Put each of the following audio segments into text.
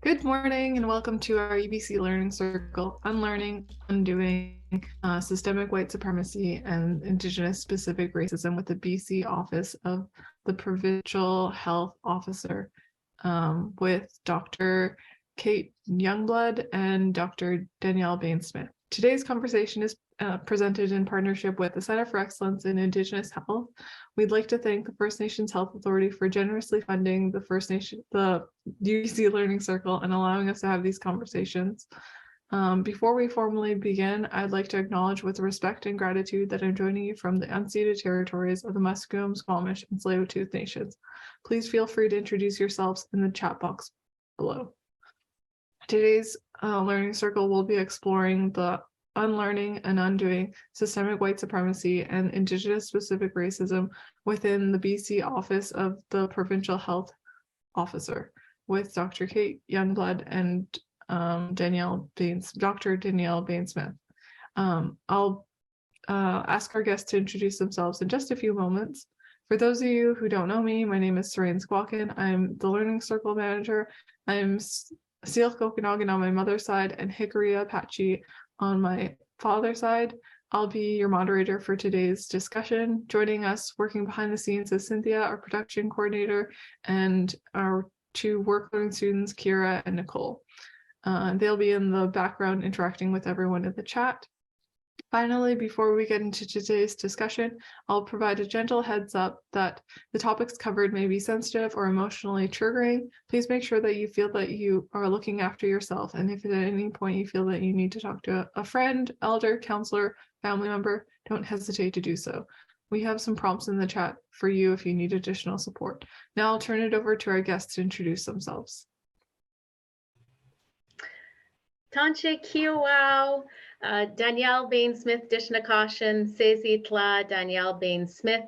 Good morning and welcome to our UBC Learning Circle, Unlearning, Undoing Systemic White Supremacy and Indigenous-specific Racism with the BC Office of the Provincial Health Officer with Dr. Kate Jongbloed and Dr. Danièle Behn Smith. Today's conversation is presented in partnership with the Center for Excellence in Indigenous Health. We'd like to thank the First Nations Health Authority for generously funding the UBC Learning Circle and allowing us to have these conversations. Before we formally begin, I'd like to acknowledge with respect and gratitude that I'm joining you from the unceded territories of the Musqueam, Squamish, and Tsleil-Waututh Nations. Please feel free to introduce yourselves in the chat box below. Today's Learning Circle will be exploring the Unlearning and Undoing Systemic White Supremacy and Indigenous-specific Racism within the BC Office of the Provincial Health Officer with Dr. Kate Jongbloed and Dr. Danièle Behn Smith. I'll ask our guests to introduce themselves in just a few moments. For those of you who don't know me, my name is Sarain Squawkin. I'm the Learning Circle Manager. I'm Syilx Okanagan on my mother's side and Hickory Apache on my father's side. I'll be your moderator for today's discussion. Joining us working behind the scenes is Cynthia, our production coordinator, and our two work learning students, Kira and Nicole. They'll be in the background interacting with everyone in the chat. Finally, before we get into today's discussion, I'll provide a gentle heads up that the topics covered may be sensitive or emotionally triggering. Please make sure that you feel that you are looking after yourself, and if at any point you feel that you need to talk to a friend, elder, counselor, family member, don't hesitate to do so. We have some prompts in the chat for you if you need additional support. Now I'll turn it over to our guests to introduce themselves. Tanche Kiowau, Danièle Behn Smith Dishnakashin, Sezitla Danièle Behn Smith,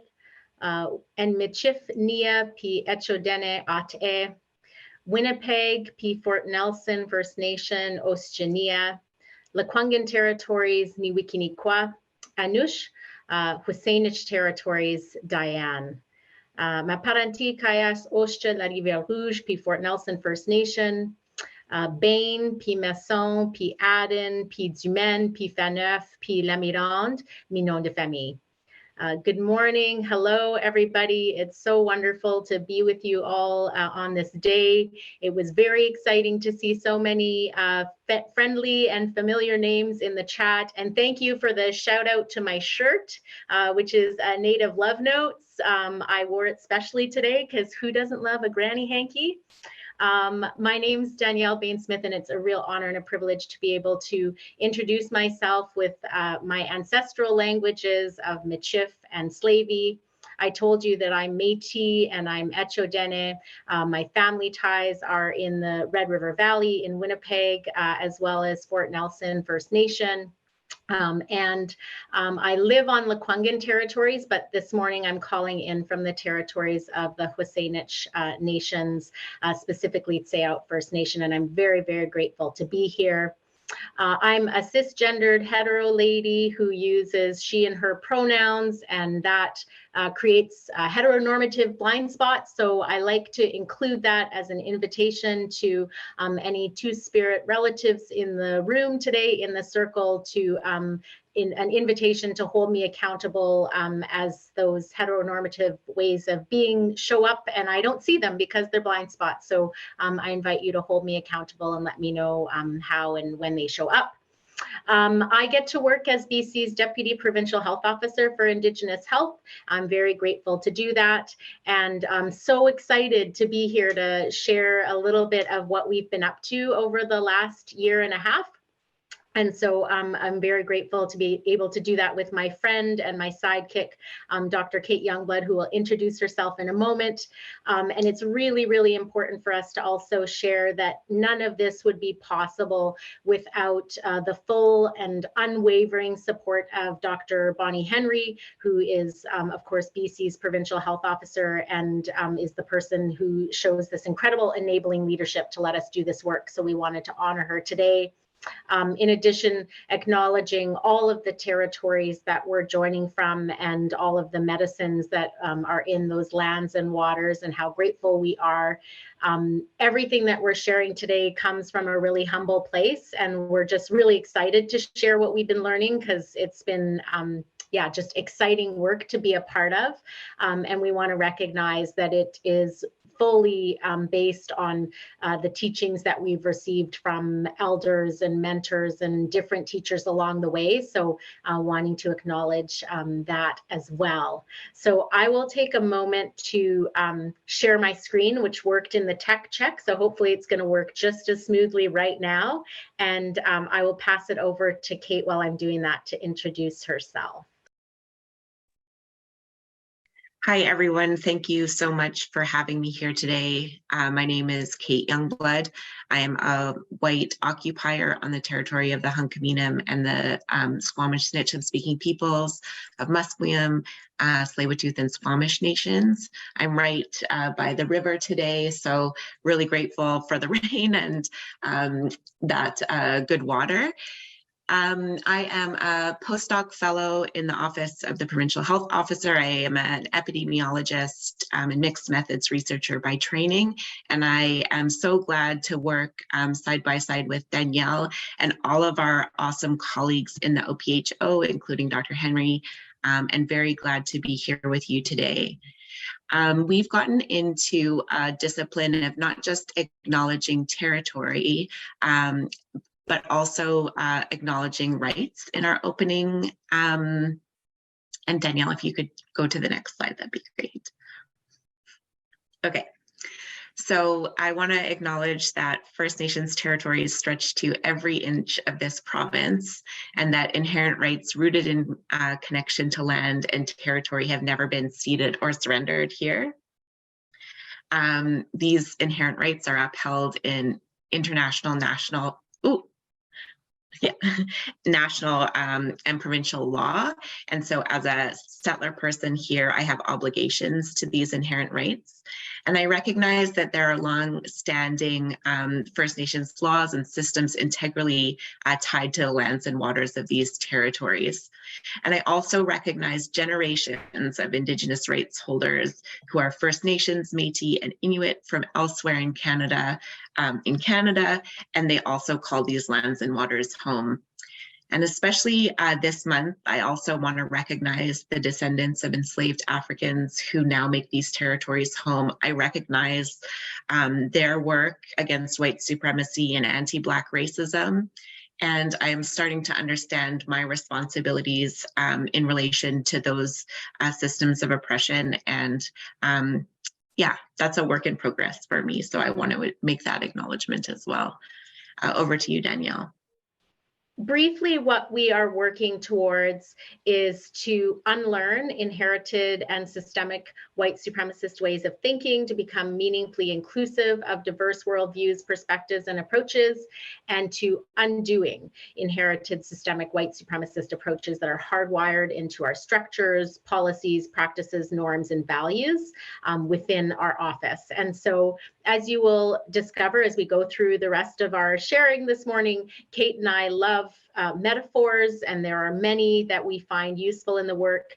and Michif Nia P. Echodene Ate, Winnipeg P. Fort Nelson First Nation Ostjania, Lekwungen Territories Niwikiniqua, Anush, Husainich Territories Diane. Maparanti Kayas Ostia La Rivière Rouge P. Fort Nelson First Nation, Bain, P. Masson, P. Aden, P. Dumaine, P. Faneuf, P. Lamirande, Minon de Famille. Good morning. Hello, everybody. It's so wonderful to be with you all on this day. It was very exciting to see so many friendly and familiar names in the chat. And thank you for the shout out to my shirt, which is Native Love Notes. I wore it specially today because who doesn't love a granny hanky? My name's Danièle Behn Smith, and it's a real honor and a privilege to be able to introduce myself with my ancestral languages of Michif and Slavey. I told you that I'm Métis and I'm Echodene. My family ties are in the Red River Valley in Winnipeg, as well as Fort Nelson First Nation. I live on Lekwungen territories, but this morning I'm calling in from the territories of the Husainich nations, specifically Tsleil First Nation, and I'm very, very grateful to be here. I'm a cisgendered hetero lady who uses she and her pronouns, and that creates heteronormative blind spots. So I like to include that as an invitation to any two-spirit relatives in the room today in the circle to in an invitation to hold me accountable as those heteronormative ways of being show up, and I don't see them because they're blind spots. So I invite you to hold me accountable and let me know how and when they show up. I get to work as BC's Deputy Provincial Health Officer for Indigenous Health. I'm very grateful to do that, and I'm so excited to be here to share a little bit of what we've been up to over the last year and a half. And so I'm very grateful to be able to do that with my friend and my sidekick, Dr. Kate Jongbloed, who will introduce herself in a moment. And it's really, really important for us to also share that none of this would be possible without the full and unwavering support of Dr. Bonnie Henry, who is, of course, BC's Provincial Health Officer and is the person who shows this incredible enabling leadership to let us do this work. So we wanted to honor her today. In addition, acknowledging all of the territories that we're joining from and all of the medicines that are in those lands and waters, and how grateful we are. Everything that we're sharing today comes from a really humble place, and we're just really excited to share what we've been learning, because it's been yeah, just exciting work to be a part of. And we want to recognize that it is fully based on the teachings that we've received from elders and mentors and different teachers along the way. So wanting to acknowledge that as well. So I will take a moment to share my screen, which worked in the tech check. So hopefully it's going to work just as smoothly right now. And I will pass it over to Kate while I'm doing that to introduce herself. Hi, everyone. Thank you so much for having me here today. My name is Kate Jongbloed. I am a white occupier on the territory of the Hunkaminam and the Squamish Snitcham-speaking peoples of Musqueam, Tsleil-Waututh, and Squamish nations. I'm right by the river today, so really grateful for the rain and that good water. I am a postdoc fellow in the Office of the Provincial Health Officer. I am an epidemiologist and mixed methods researcher by training, and I am so glad to work side by side with Danièle and all of our awesome colleagues in the OPHO, including Dr. Henry, and very glad to be here with you today. We've gotten into a discipline of not just acknowledging territory, but also acknowledging rights in our opening. And Danièle, if you could go to the next slide, that'd be great. Okay, so I want to acknowledge that First Nations territories stretch to every inch of this province, and that inherent rights rooted in connection to land and territory have never been ceded or surrendered here. These inherent rights are upheld in international, national, national and provincial law. And so as a settler person here, I have obligations to these inherent rights. And I recognize that there are long-standing First Nations laws and systems integrally tied to the lands and waters of these territories. And I also recognize generations of Indigenous rights holders who are First Nations, Métis, and Inuit from elsewhere in Canada, and they also call these lands and waters home. And especially this month, I also want to recognize the descendants of enslaved Africans who now make these territories home. I recognize their work against white supremacy and anti-Black racism. And I am starting to understand my responsibilities in relation to those systems of oppression. And yeah, that's a work in progress for me. So I want to make that acknowledgement as well. Over to you, Danièle. Briefly, what we are working towards is to unlearn inherited and systemic white supremacist ways of thinking to become meaningfully inclusive of diverse worldviews, perspectives, and approaches, and to undoing inherited systemic white supremacist approaches that are hardwired into our structures, policies, practices, norms, and values within our office. And so, as you will discover as we go through the rest of our sharing this morning, Kate and I love metaphors, and there are many that we find useful in the work.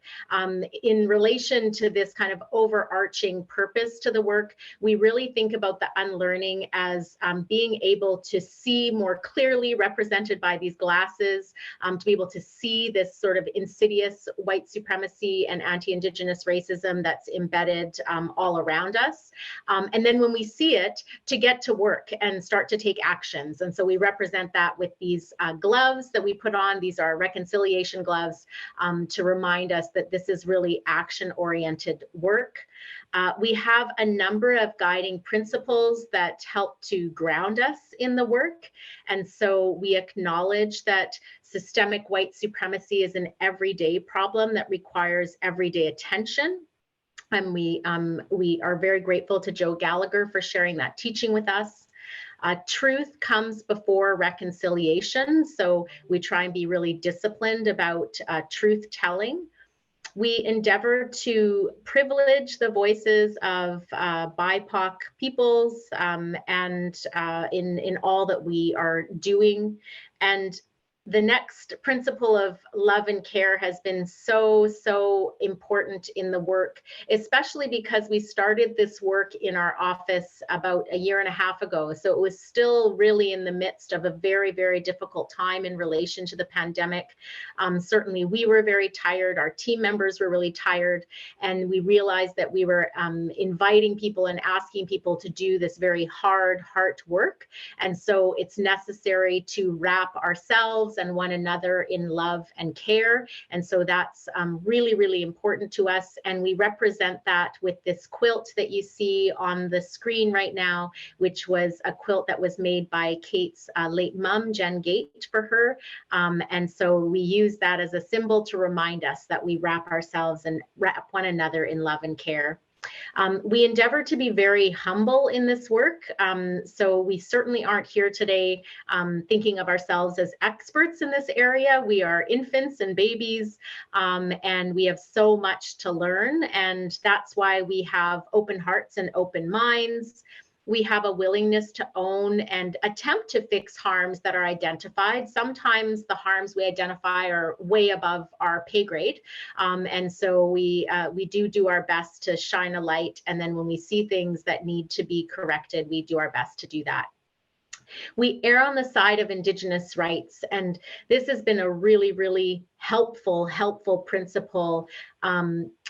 In relation to this kind of overarching purpose to the work, we really think about the unlearning as being able to see more clearly represented by these glasses, to be able to see this sort of insidious white supremacy and anti-Indigenous racism that's embedded all around us. And then when we see it, to get to work and start to take actions. And so we represent that with these gloves that we put on. These are reconciliation gloves to remind us that this is really action-oriented work. We have a number of guiding principles that help to ground us in the work. And so we acknowledge that systemic white supremacy is an everyday problem that requires everyday attention. And we are very grateful to Joe Gallagher for sharing that teaching with us. Truth comes before reconciliation, so we try and be really disciplined about truth telling. We endeavor to privilege the voices of BIPOC peoples and in all that we are doing. And the next principle of love and care has been so important in the work, especially because we started this work in our office about a year and a half ago. So it was still really in the midst of a very difficult time in relation to the pandemic. Certainly we were very tired, our team members were really tired, and we realized that we were inviting people and asking people to do this very hard heart work. And so it's necessary to wrap ourselves and one another in love and care. And so that's really important to us. And we represent that with this quilt that you see on the screen right now, which was a quilt that was made by Kate's late mom, Jen Gate, for her. And so we use that as a symbol to remind us that we wrap ourselves and wrap one another in love and care. We endeavor to be very humble in this work. So we certainly aren't here today thinking of ourselves as experts in this area. We are infants and babies, and we have so much to learn. And that's why we have open hearts and open minds. We have a willingness to own and attempt to fix harms that are identified. Sometimes the harms we identify are way above our pay grade. And so we do our best to shine a light. And then when we see things that need to be corrected, we do our best to do that. We err on the side of Indigenous rights, and this has been a really helpful principle.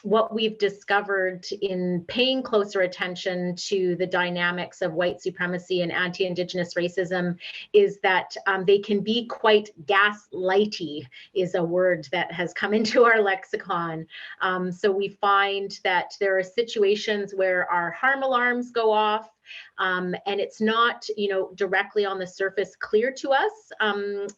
What we've discovered in paying closer attention to the dynamics of white supremacy and anti-Indigenous racism is that they can be quite gaslighty, is a word that has come into our lexicon. So we find that there are situations where our harm alarms go off, and it's not, directly on the surface clear to us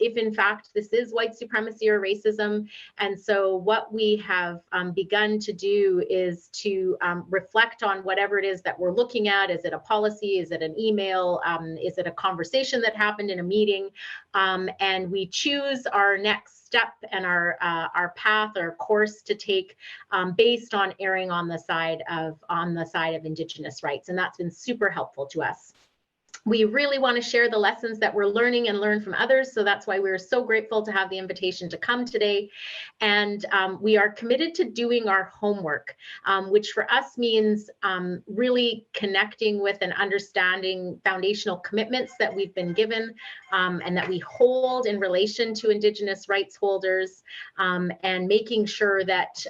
if in fact this is white supremacy or racism. And so what we have begun to do is to reflect on whatever it is that we're looking at. Is it a policy? Is it an email? Is it a conversation that happened in a meeting? And we choose our next step and our path or course to take based on erring on the side of Indigenous rights, and that's been super helpful to us. We really want to share the lessons that we're learning and learn from others. So that's why we're so grateful to have the invitation to come today. And we are committed to doing our homework, which for us means really connecting with and understanding foundational commitments that we've been given and that we hold in relation to Indigenous rights holders, and making sure that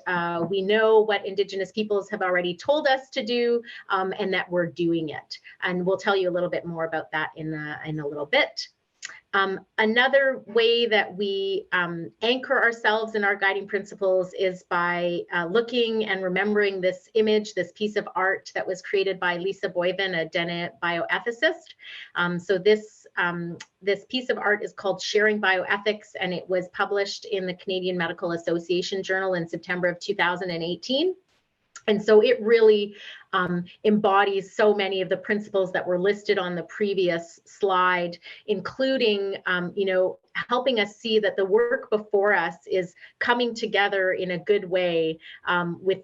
we know what Indigenous peoples have already told us to do, and that we're doing it. And we'll tell you a little bit more about that in a little bit. Another way that we anchor ourselves in our guiding principles is by looking and remembering this image, this piece of art that was created by Lisa Boyven, a Dene bioethicist. So this piece of art is called Sharing Bioethics, and it was published in the Canadian Medical Association Journal in September of 2018. And so it really embodies so many of the principles that were listed on the previous slide, including, helping us see that the work before us is coming together in a good way with,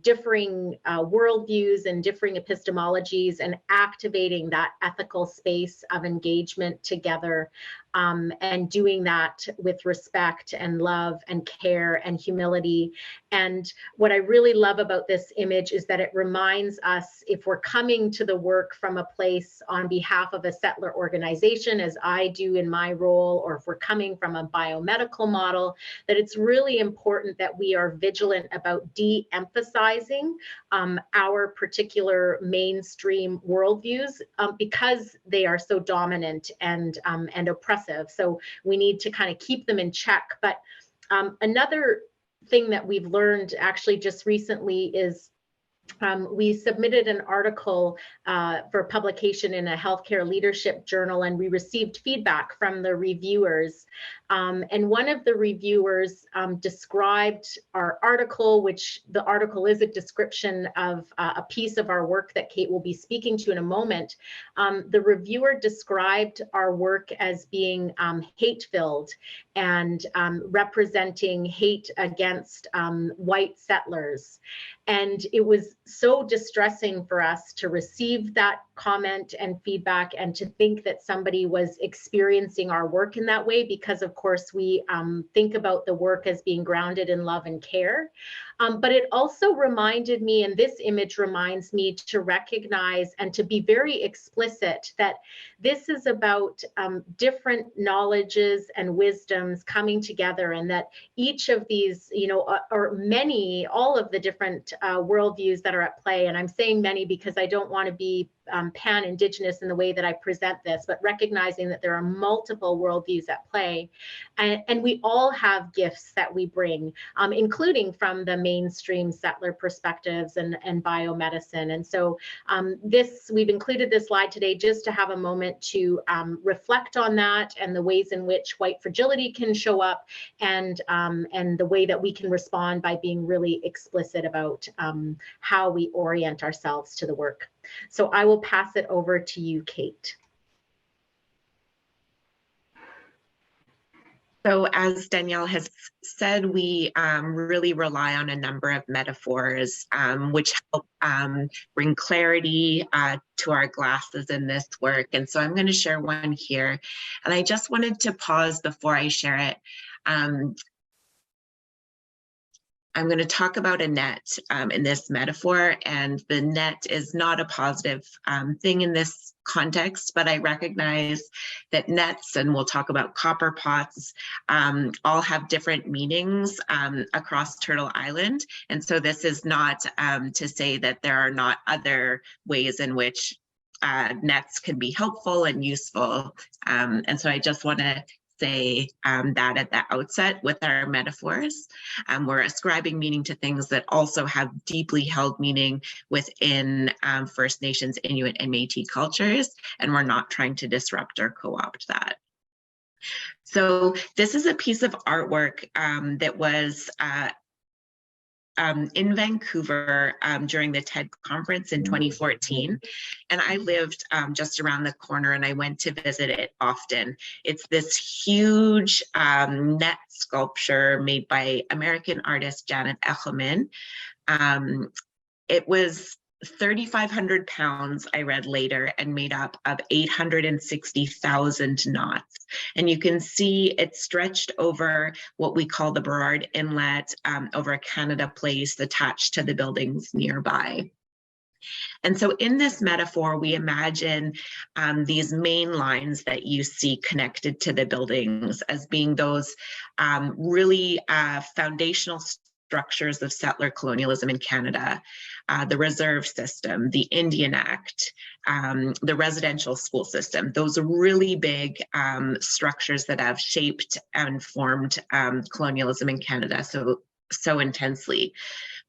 differing worldviews and differing epistemologies, and activating that ethical space of engagement together, and doing that with respect and love and care and humility. And what I really love about this image is that it reminds us, if we're coming to the work from a place on behalf of a settler organization, as I do in my role, or if we're coming from a biomedical model, that it's really important that we are vigilant about de-emphasizing our particular mainstream worldviews because they are so dominant and oppressive. So we need to kind of keep them in check. But another thing that we've learned actually just recently is we submitted an article for publication in a healthcare leadership journal, and we received feedback from the reviewers. And one of the reviewers described our article, which the article is a description of a piece of our work that Kate will be speaking to in a moment. The reviewer described our work as being hate-filled and representing hate against white settlers. And it was so distressing for us to receive that comment and feedback, and to think that somebody was experiencing our work in that way, because of course we think about the work as being grounded in love and care. But it also reminded me, and this image reminds me, to recognize and to be very explicit that this is about different knowledges and wisdoms coming together, and that each of these, you know, or many, all of the different worldviews that are at play, and I'm saying many because I don't want to be pan-Indigenous in the way that I present this, but recognizing that there are multiple worldviews at play, and we all have gifts that we bring, including from the mainstream settler perspectives and biomedicine. And so we've included this slide today just to have a moment to reflect on that, and the ways in which white fragility can show up, and the way that we can respond by being really explicit about how we orient ourselves to the work. So I will pass it over to you, Kate. So as Danielle has said, we really rely on a number of metaphors which help bring clarity to our glasses in this work. And so I'm going to share one here. And I just wanted to pause before I share it. I'm going to talk about a net in this metaphor, and the net is not a positive thing in this context, but I recognize that nets, and we'll talk about copper pots, all have different meanings across Turtle Island. And so this is not to say that there are not other ways in which nets can be helpful and useful. And so I just want to say that at the outset with our metaphors. We're ascribing meaning to things that also have deeply held meaning within First Nations, Inuit, and Métis cultures, and we're not trying to disrupt or co-opt that. So this is a piece of artwork that was in Vancouver during the TED conference in 2014. And I lived just around the corner, and I went to visit it often. It's this huge net sculpture made by American artist Janet Echelman. It was 3,500 pounds, I read later, and made up of 860,000 knots. And you can see it stretched over what we call the Burrard Inlet, over a Canada Place attached to the buildings nearby. And so in this metaphor, we imagine these main lines that you see connected to the buildings as being those really foundational structures of settler colonialism in Canada. The reserve system, the Indian Act, the residential school system, those really big structures that have shaped and formed colonialism in Canada so intensely.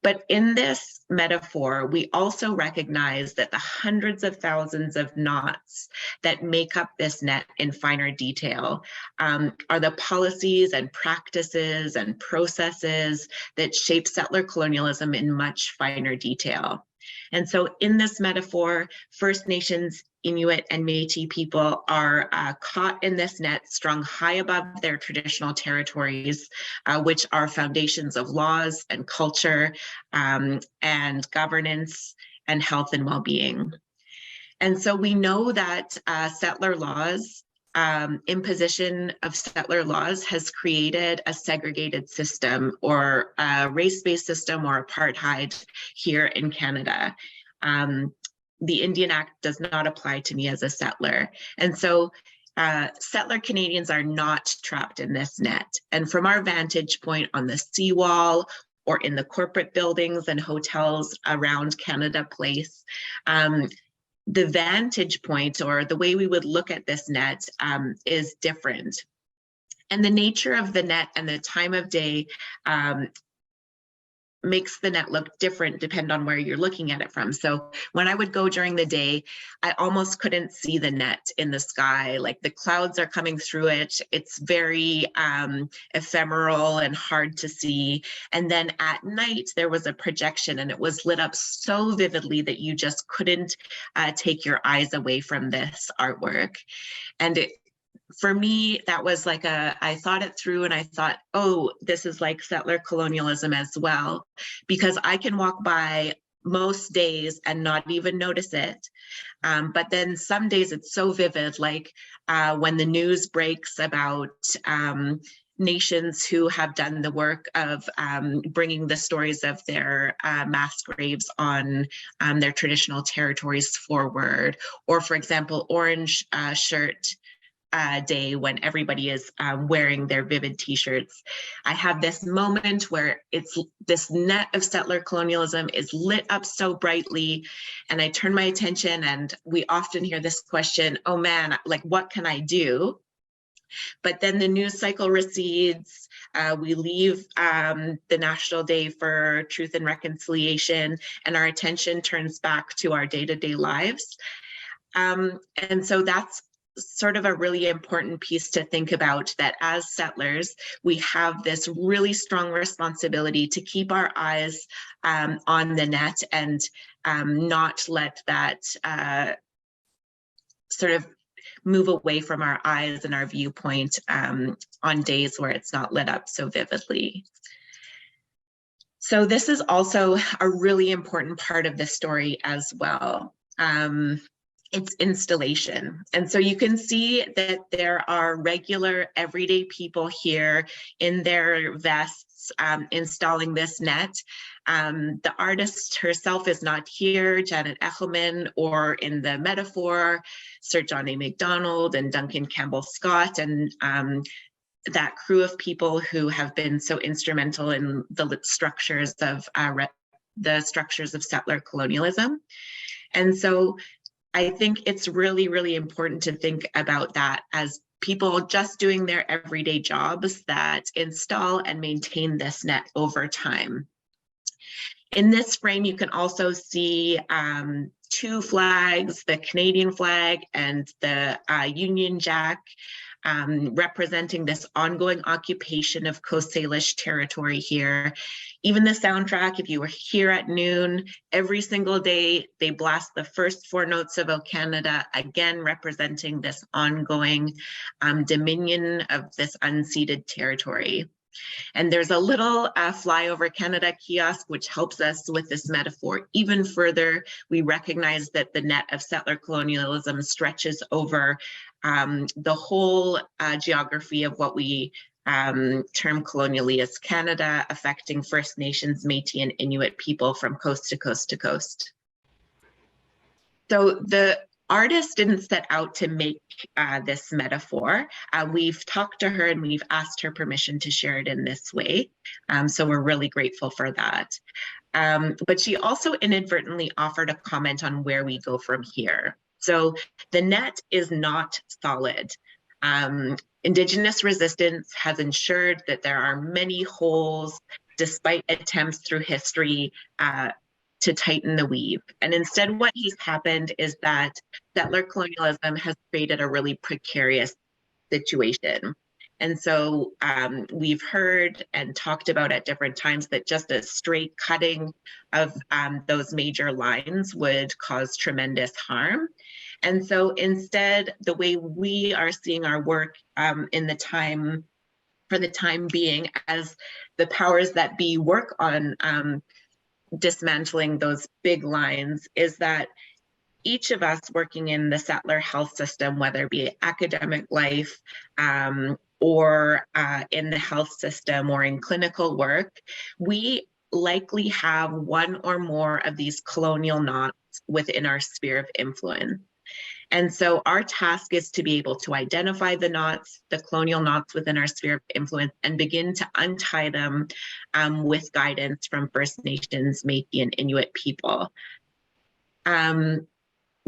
But in this metaphor, we also recognize that the hundreds of thousands of knots that make up this net in finer detail are the policies and practices and processes that shape settler colonialism in much finer detail. And so in this metaphor, First Nations, Inuit, and Métis people are caught in this net, strung high above their traditional territories, which are foundations of laws and culture and governance and health and well-being. And so we know that settler laws, imposition of settler laws has created a segregated system, or a race-based system, or apartheid here in Canada. The Indian Act does not apply to me as a settler. And so settler Canadians are not trapped in this net. And from our vantage point on the seawall, or in the corporate buildings and hotels around Canada Place, the vantage point, or the way we would look at this net, is different. And the nature of the net and the time of day makes the net look different depending on where you're looking at it from. So when I would go during the day, I almost couldn't see the net in the sky. Like the clouds are coming through it. It's very ephemeral and hard to see. And then at night, there was a projection and it was lit up so vividly that you just couldn't take your eyes away from this artwork. And for me, that was like I thought it through and I thought, oh, this is like settler colonialism as well, because I can walk by most days and not even notice it. But then some days it's so vivid, like when the news breaks about nations who have done the work of bringing the stories of their mass graves on their traditional territories forward, or for example, Orange Shirt Day, when everybody is wearing their vivid t-shirts. I have this moment where it's this net of settler colonialism is lit up so brightly, and I turn my attention, and we often hear this question, oh man, like what can I do? But then the news cycle recedes. We leave the National Day for Truth and Reconciliation, and our attention turns back to our day-to-day lives. And so that's sort of a really important piece to think about, that as settlers, we have this really strong responsibility to keep our eyes on the net and not let that sort of move away from our eyes and our viewpoint on days where it's not lit up so vividly. So this is also a really important part of the story as well. It's installation. And so you can see that there are regular everyday people here in their vests installing this net. The artist herself is not here, Janet Echelman, or in the metaphor, Sir John A. Macdonald and Duncan Campbell Scott, and that crew of people who have been so instrumental in the structures of settler colonialism. And so I think it's really, really important to think about that as people just doing their everyday jobs that install and maintain this net over time. In this frame, you can also see two flags, the Canadian flag and the Union Jack, representing this ongoing occupation of Coast Salish territory here. Even the soundtrack, if you were here at noon, every single day, they blast the first four notes of O Canada, again representing this ongoing dominion of this unceded territory. And there's a little Flyover Canada kiosk, which helps us with this metaphor even further. We recognize that the net of settler colonialism stretches over the whole geography of what we term colonially as Canada, affecting First Nations, Métis, and Inuit people from coast to coast to coast. So the artist didn't set out to make this metaphor. We've talked to her and we've asked her permission to share it in this way. So we're really grateful for that. But she also inadvertently offered a comment on where we go from here. So the net is not solid. Indigenous resistance has ensured that there are many holes, despite attempts through history to tighten the weave. And instead what has happened is that settler colonialism has created a really precarious situation. And so we've heard and talked about at different times that just a straight cutting of those major lines would cause tremendous harm. And so instead, the way we are seeing our work for the time being, as the powers that be work on dismantling those big lines, is that each of us working in the settler health system, whether it be academic life or in the health system or in clinical work, we likely have one or more of these colonial knots within our sphere of influence. And so our task is to be able to identify the knots, the colonial knots within our sphere of influence, and begin to untie them with guidance from First Nations, Métis, and Inuit people.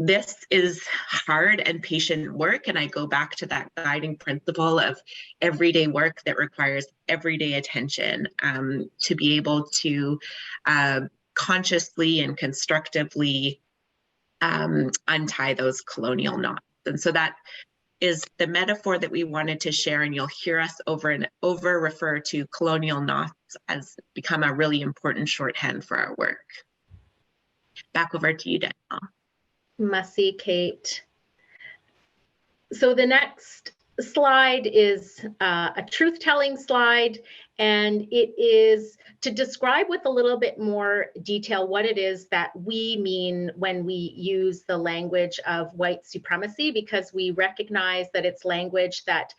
this is hard and patient work, and I go back to that guiding principle of everyday work that requires everyday attention to be able to consciously and constructively untie those colonial knots. And so that is the metaphor that we wanted to share, and you'll hear us over and over refer to colonial knots as become a really important shorthand for our work. Back over to you, Danièle. Mussy, Kate. So the next slide is a truth-telling slide, and it is to describe with a little bit more detail what it is that we mean when we use the language of white supremacy, because we recognize that it's language that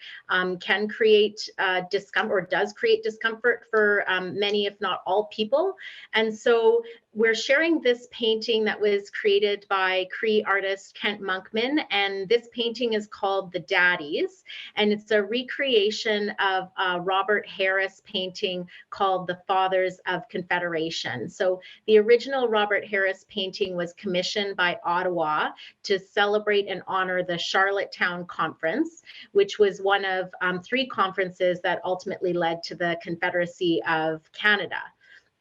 can create discomfort, or does create discomfort for many, if not all, people. And so we're sharing this painting that was created by Cree artist Kent Monkman, and this painting is called The Daddies, and it's a recreation of a Robert Harris painting called The Fathers of Confederation. So the original Robert Harris painting was commissioned by Ottawa to celebrate and honor the Charlottetown Conference, which was one of 3 conferences that ultimately led to the Confederacy of Canada.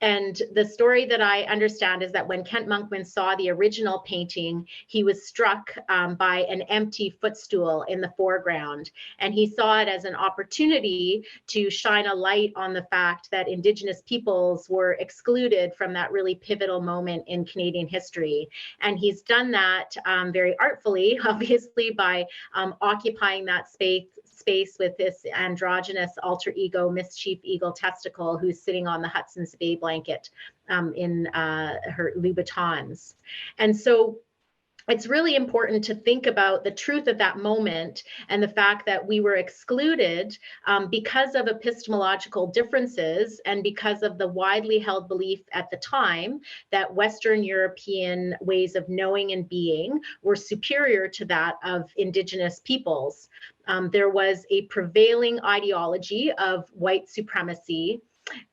And the story that I understand is that when Kent Monkman saw the original painting, he was struck by an empty footstool in the foreground. And he saw it as an opportunity to shine a light on the fact that Indigenous peoples were excluded from that really pivotal moment in Canadian history. And he's done that very artfully, obviously, by occupying that space with this androgynous alter ego, mischief eagle testicle, who's sitting on the Hudson's Bay blanket in her Louboutins. And so it's really important to think about the truth of that moment and the fact that we were excluded because of epistemological differences and because of the widely held belief at the time that Western European ways of knowing and being were superior to that of Indigenous peoples. There was a prevailing ideology of white supremacy,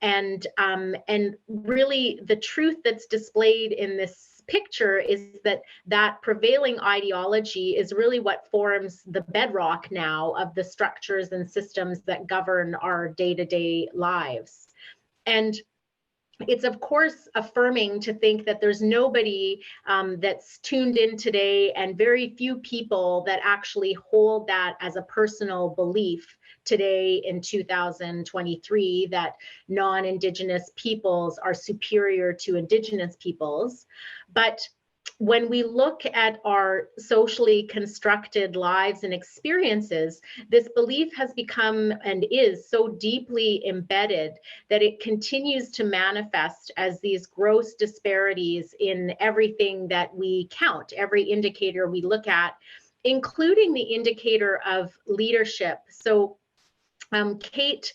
and really the truth that's displayed in this picture is that that prevailing ideology is really what forms the bedrock now of the structures and systems that govern our day-to-day lives. And it's of course affirming to think that there's nobody that's tuned in today, and very few people that actually hold that as a personal belief today in 2023, that non-Indigenous peoples are superior to Indigenous peoples. But when we look at our socially constructed lives and experiences, this belief has become and is so deeply embedded that it continues to manifest as these gross disparities in everything that we count, every indicator we look at, including the indicator of leadership. So Kate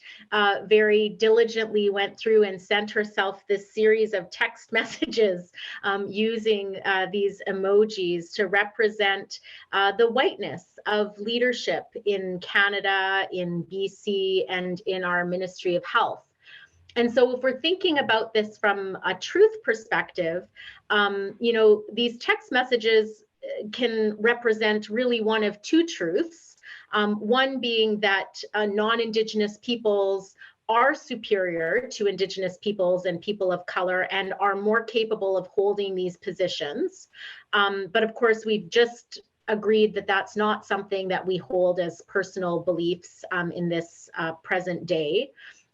very diligently went through and sent herself this series of text messages using these emojis to represent the whiteness of leadership in Canada, in BC, and in our Ministry of Health. And so if we're thinking about this from a truth perspective, you know, these text messages can represent really one of 2 truths. One being that non-Indigenous peoples are superior to Indigenous peoples and people of color and are more capable of holding these positions. But of course, we've just agreed that that's not something that we hold as personal beliefs in this present day.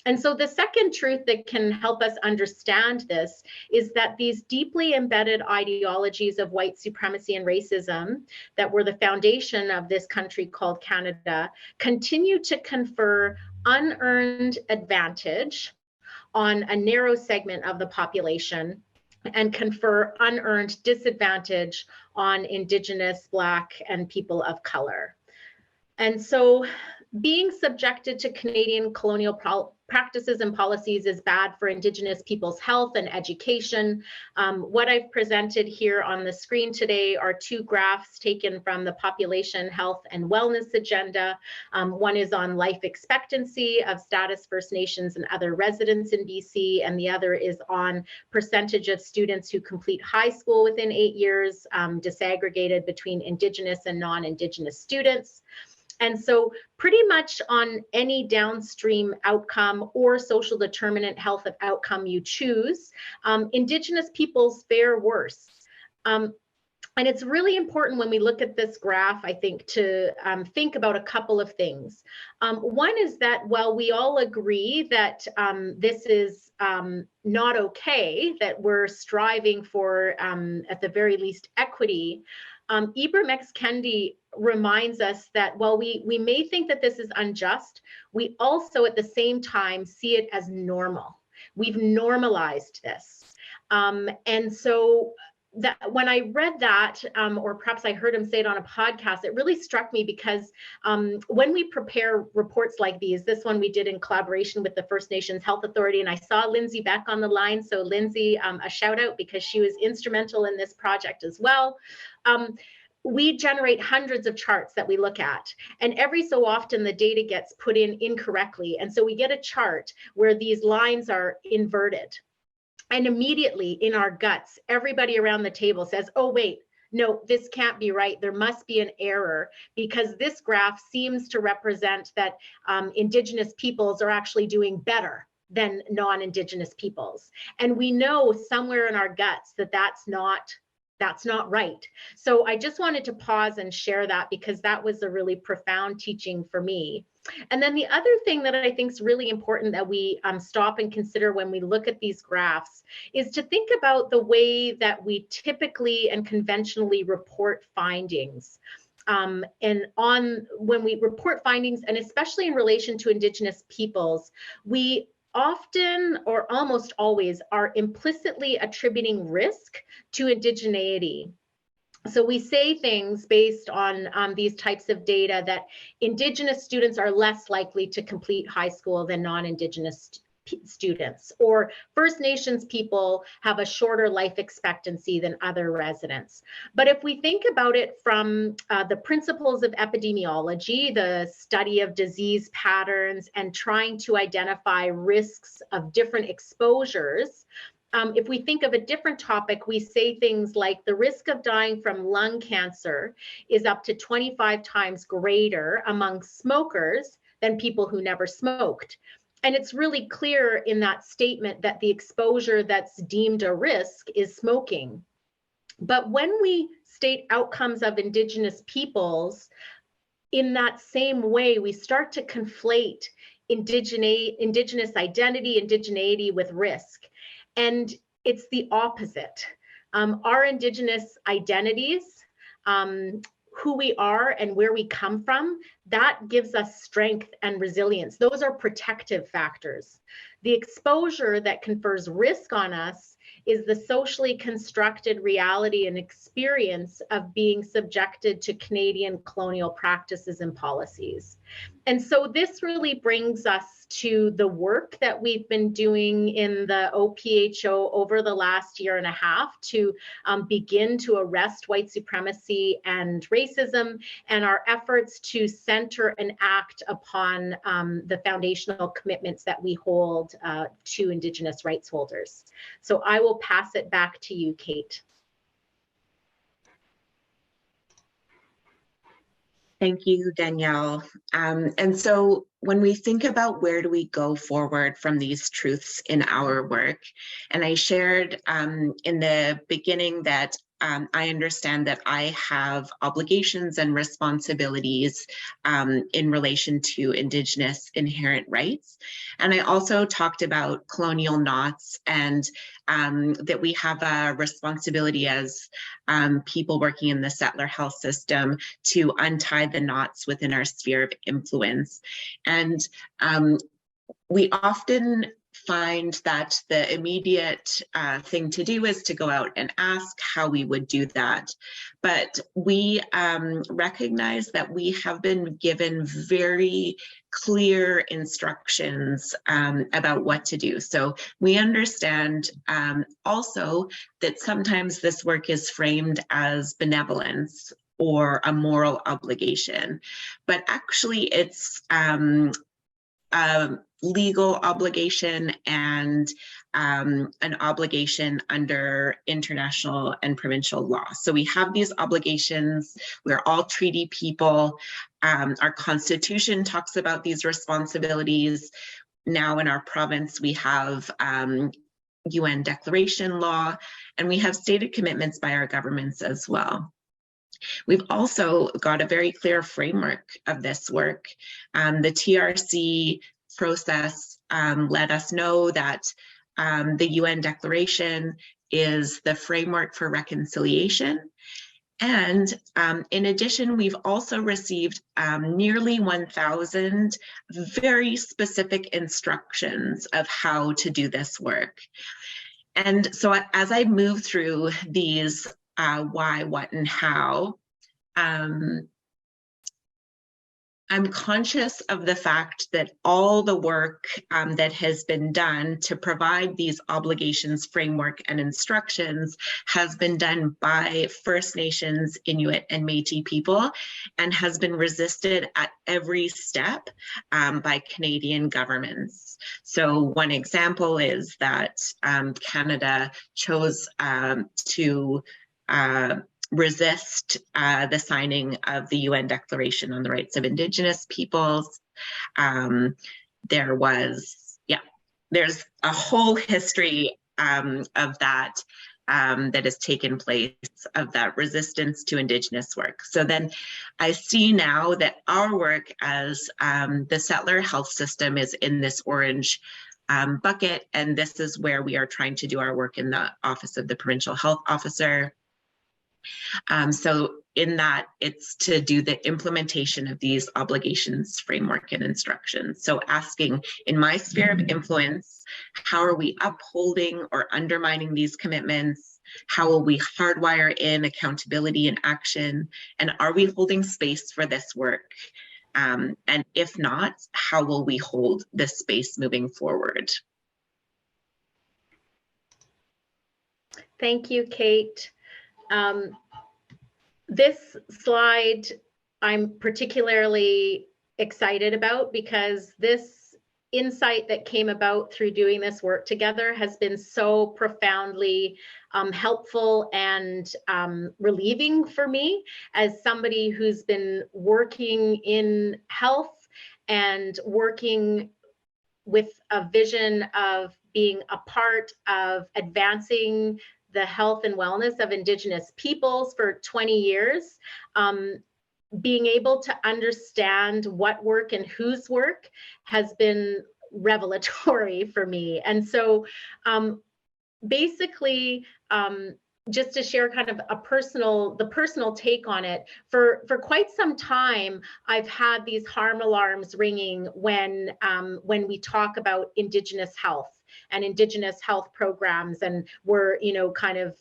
And so the second truth that can help us understand this is that these deeply embedded ideologies of white supremacy and racism that were the foundation of this country called Canada continue to confer unearned advantage on a narrow segment of the population and confer unearned disadvantage on Indigenous, Black, and people of color. And so being subjected to Canadian colonial practices and policies is bad for Indigenous people's health and education. What I've presented here on the screen today are two graphs taken from the Population Health and Wellness Agenda. One is on life expectancy of Status First Nations and other residents in BC, and the other is on percentage of students who complete high school within 8 years, disaggregated between Indigenous and non-Indigenous students. And so pretty much on any downstream outcome or social determinant health of outcome you choose, Indigenous peoples fare worse. And it's really important when we look at this graph, I think, to think about a couple of things. One is that while we all agree that this is not okay, that we're striving for, at the very least, equity, Ibram X. Kendi reminds us that while we may think that this is unjust, we also at the same time see it as normal. We've normalized this. And so that when I read that, or perhaps I heard him say it on a podcast, it really struck me because when we prepare reports like these, this one we did in collaboration with the First Nations Health Authority, and I saw Lindsay Beck on the line. So Lindsay, a shout out because she was instrumental in this project as well. We generate hundreds of charts that we look at, and every so often the data gets put in incorrectly. And so we get a chart where these lines are inverted. And immediately in our guts, everybody around the table says, oh, wait, no, this can't be right. There must be an error because this graph seems to represent that Indigenous peoples are actually doing better than non-Indigenous peoples. And we know somewhere in our guts that that's not right. So I just wanted to pause and share that because that was a really profound teaching for me. And then the other thing that I think is really important that we stop and consider when we look at these graphs is to think about the way that we typically and conventionally report findings. And when we report findings, and especially in relation to Indigenous peoples, we often or almost always are implicitly attributing risk to indigeneity. So we say things based on these types of data that Indigenous students are less likely to complete high school than non-Indigenous students, or First Nations people have a shorter life expectancy than other residents. But if we think about it from the principles of epidemiology, the study of disease patterns and trying to identify risks of different exposures, if we think of a different topic, we say things like the risk of dying from lung cancer is up to 25 times greater among smokers than people who never smoked. And it's really clear in that statement that the exposure that's deemed a risk is smoking. But when we state outcomes of Indigenous peoples, in that same way, we start to conflate Indigenous identity, indigeneity with risk. And it's the opposite. Our Indigenous identities, who we are and where we come from, that gives us strength and resilience. Those are protective factors. The exposure that confers risk on us is the socially constructed reality and experience of being subjected to Canadian colonial practices and policies. And so this really brings us to the work that we've been doing in the OPHO over the last year and a half to begin to arrest white supremacy and racism, and our efforts to center and act upon the foundational commitments that we hold to Indigenous rights holders. So I will pass it back to you, Kate. Thank you, Danielle. And so when we think about where do we go forward from these truths in our work, and I shared in the beginning that I understand that I have obligations and responsibilities in relation to Indigenous inherent rights. And I also talked about colonial knots and that we have a responsibility as people working in the settler health system to untie the knots within our sphere of influence. And we often find that the immediate thing to do is to go out and ask how we would do that. But we recognize that we have been given very clear instructions about what to do. So we understand also that sometimes this work is framed as benevolence or a moral obligation, but actually it's a legal obligation and an obligation under international and provincial law. So we have these obligations. We're all treaty people. Our constitution talks about these responsibilities. Now in our province, we have UN declaration law, and we have stated commitments by our governments as well. We've also got a very clear framework of this work. The TRC process let us know that the UN Declaration is the framework for reconciliation. And in addition, we've also received nearly 1,000 very specific instructions of how to do this work. And so as I move through these why, what, and how, I'm conscious of the fact that all the work that has been done to provide these obligations, framework, and instructions has been done by First Nations, Inuit, and Métis people, and has been resisted at every step by Canadian governments. So one example is that Canada chose to resist the signing of the UN Declaration on the Rights of Indigenous Peoples. There's a whole history of that that has taken place, of that resistance to Indigenous work. So then I see now that our work as the settler health system is in this orange bucket, and this is where we are trying to do our work in the Office of the Provincial Health Officer. So in that, it's to do the implementation of these obligations, framework, and instructions. So asking, in my sphere of influence, how are we upholding or undermining these commitments? How will we hardwire in accountability and action? And are we holding space for this work? And if not, how will we hold this space moving forward? Thank you, Kate. This slide I'm particularly excited about because this insight that came about through doing this work together has been so profoundly helpful and relieving for me as somebody who's been working in health and working with a vision of being a part of advancing the health and wellness of Indigenous peoples for 20 years. Being able to understand what work and whose work has been revelatory for me. And so basically, just to share kind of the personal take on it, for quite some time, I've had these harm alarms ringing when we talk about Indigenous health and Indigenous health programs, and we're, kind of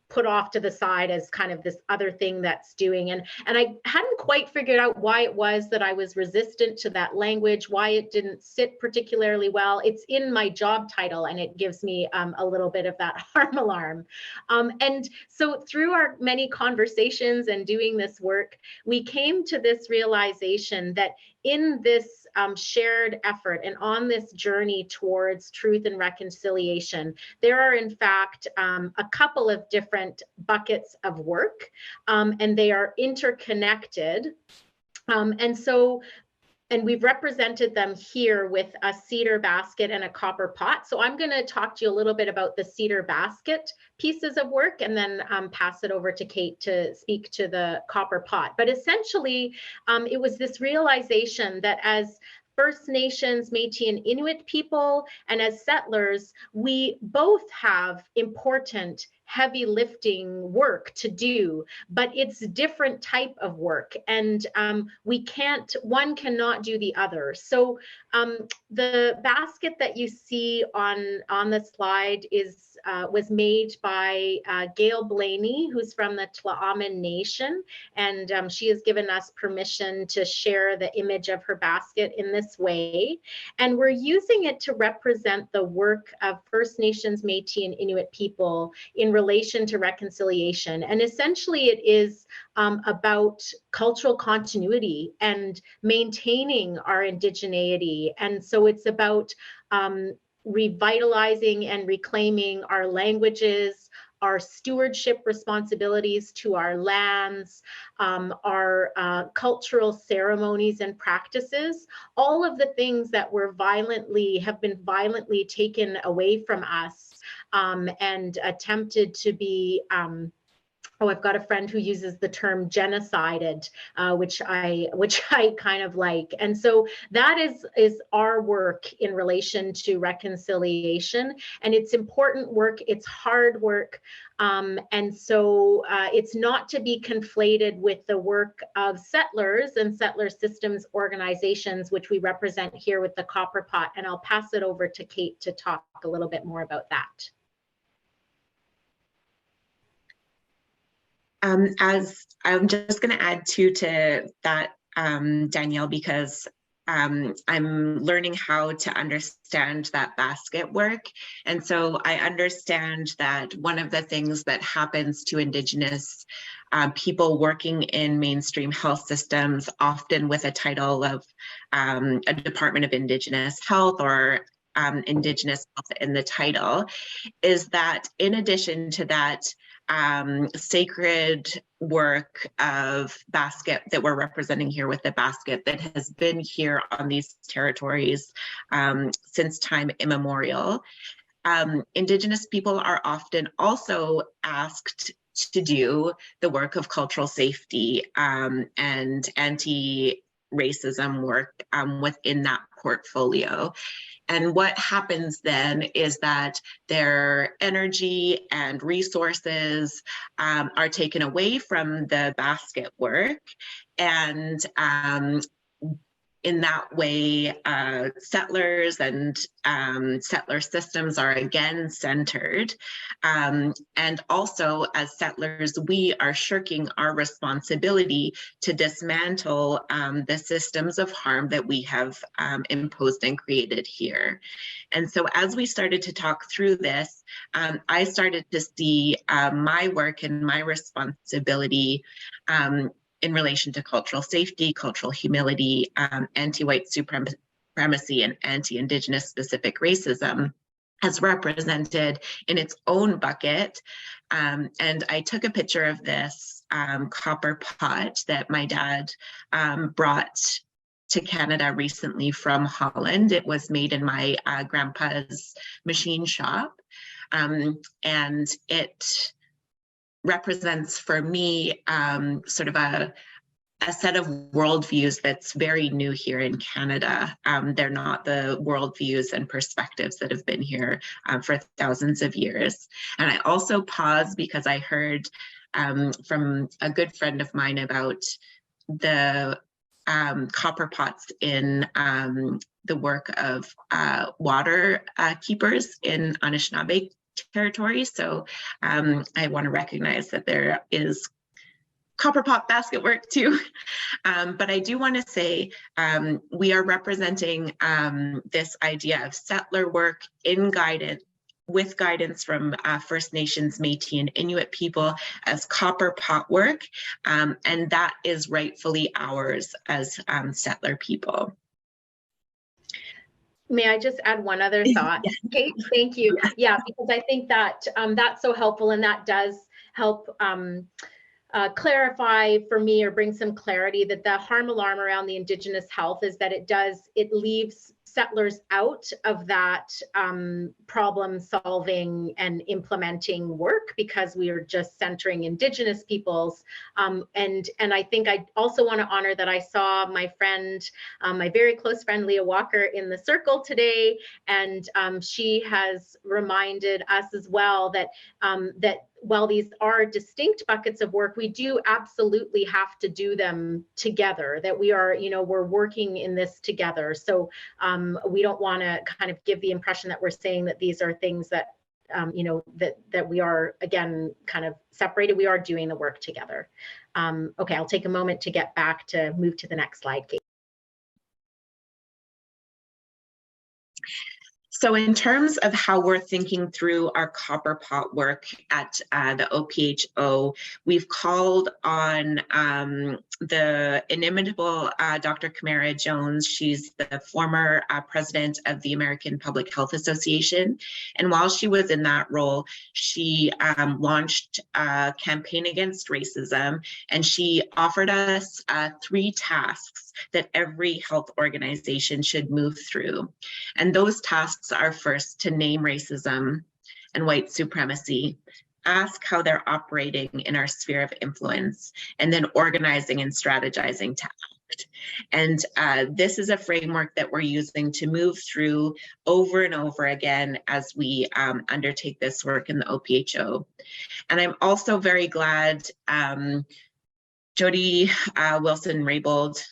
put off to the side as kind of this other thing that's doing. And I hadn't quite figured out why it was that I was resistant to that language, why it didn't sit particularly well. It's in my job title, and it gives me a little bit of that harm alarm. And so through our many conversations and doing this work, we came to this realization that in this shared effort and on this journey towards truth and reconciliation, there are in fact a couple of different buckets of work, and they are interconnected. And we've represented them here with a cedar basket and a copper pot. So I'm going to talk to you a little bit about the cedar basket pieces of work, and then pass it over to Kate to speak to the copper pot. But essentially, it was this realization that as First Nations, Métis, and Inuit people, and as settlers, we both have important heavy lifting work to do, but it's different type of work, and one cannot do the other. So the basket that you see on the slide was made by Gail Blaney, who's from the Tla'amin Nation, and she has given us permission to share the image of her basket in this way. And we're using it to represent the work of First Nations, Métis, and Inuit people in relation to reconciliation. And essentially it is about cultural continuity and maintaining our indigeneity. And so it's about revitalizing and reclaiming our languages, our stewardship responsibilities to our lands, our cultural ceremonies and practices, all of the things that have been violently taken away from us and attempted to be I've got a friend who uses the term genocided, which I kind of like. And so that is our work in relation to reconciliation. And it's important work, it's hard work. And so it's not to be conflated with the work of settlers and settler systems organizations, which we represent here with the Copper Pot. And I'll pass it over to Kate to talk a little bit more about that. As I'm just going to add to that, Danielle, because I'm learning how to understand that basket work. And so I understand that one of the things that happens to Indigenous people working in mainstream health systems, often with a title of a Department of Indigenous Health or Indigenous Health in the title, is that in addition to that sacred work of basket that we're representing here with the basket that has been here on these territories since time immemorial, Indigenous people are often also asked to do the work of cultural safety and anti-racism work within that portfolio. And what happens then is that their energy and resources are taken away from the basket work, and in that way, settlers and settler systems are again centered. And also, as settlers, we are shirking our responsibility to dismantle the systems of harm that we have imposed and created here. And so as we started to talk through this, I started to see my work and my responsibility in relation to cultural safety, cultural humility, anti-white supremacy, and anti-Indigenous specific racism as represented in its own bucket. And I took a picture of this copper pot that my dad brought to Canada recently from Holland. It was made in my grandpa's machine shop. And it represents for me sort of a set of worldviews that's very new here in Canada. They're not the worldviews and perspectives that have been here for thousands of years. And I also paused because I heard from a good friend of mine about the copper pots in the work of water keepers in Anishinaabe territory. So I want to recognize that there is copper pot basket work too. But I do want to say we are representing this idea of settler work in guidance, with guidance from First Nations, Métis, and Inuit people as copper pot work. And that is rightfully ours as settler people. May I just add one other thought? Kate, thank you. Yeah, because I think that that's so helpful, and that does help clarify for me, or bring some clarity, that the harm alarm around the Indigenous health is that it leaves settlers out of that problem solving and implementing work, because we are just centering Indigenous peoples. And I think I also want to honor that I saw my friend, my very close friend Leah Walker in the circle today, and she has reminded us as well that that while these are distinct buckets of work, we do absolutely have to do them together, that we are, you know, we're working in this together. So we don't want to kind of give the impression that we're saying that these are things that, you know, that we are, again, kind of separated. We are doing the work together. Okay, I'll take a moment to get back to move to the next slide, Kate. So in terms of how we're thinking through our copper pot work at the OPHO, we've called on the inimitable Dr. Camara Jones. She's the former president of the American Public Health Association. And while she was in that role, she launched a campaign against racism, and she offered us 3 tasks that every health organization should move through. And those tasks are, first, to name racism and white supremacy, ask how they're operating in our sphere of influence, and then organizing and strategizing to act. And this is a framework that we're using to move through over and over again as we undertake this work in the OPHO. And I'm also very glad Jody Wilson-Raybould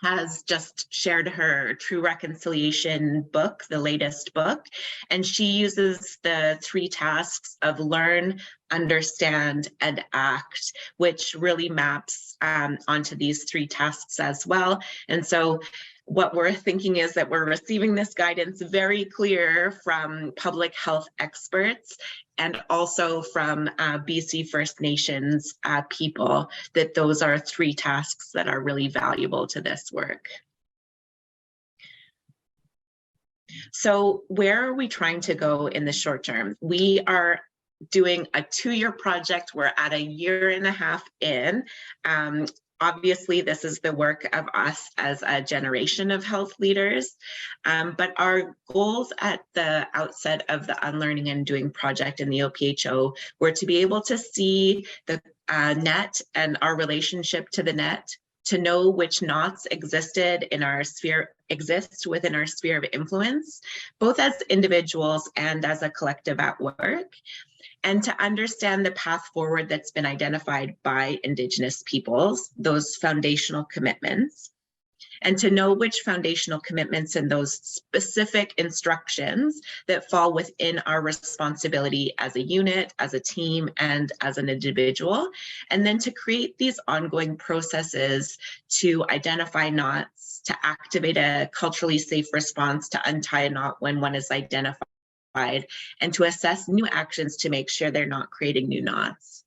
has just shared her True Reconciliation book, the latest book, and she uses the 3 tasks of learn, understand, and act, which really maps onto these 3 tasks as well. And so what we're thinking is that we're receiving this guidance very clear from public health experts and also from BC First Nations people, that those are 3 tasks that are really valuable to this work. So where are we trying to go in the short term? We are doing a 2-year project. We're at a 1.5 years in. Obviously, this is the work of us as a generation of health leaders, but our goals at the outset of the Unlearning and Doing project in the OPHO were to be able to see the net and our relationship to the net, to know which knots existed in our sphere, exist within our sphere of influence, both as individuals and as a collective at work, and to understand the path forward that's been identified by Indigenous peoples, those foundational commitments, and to know which foundational commitments and those specific instructions that fall within our responsibility as a unit, as a team, and as an individual, and then to create these ongoing processes to identify knots, to activate a culturally safe response to untie a knot when one is identified, and to assess new actions to make sure they're not creating new knots.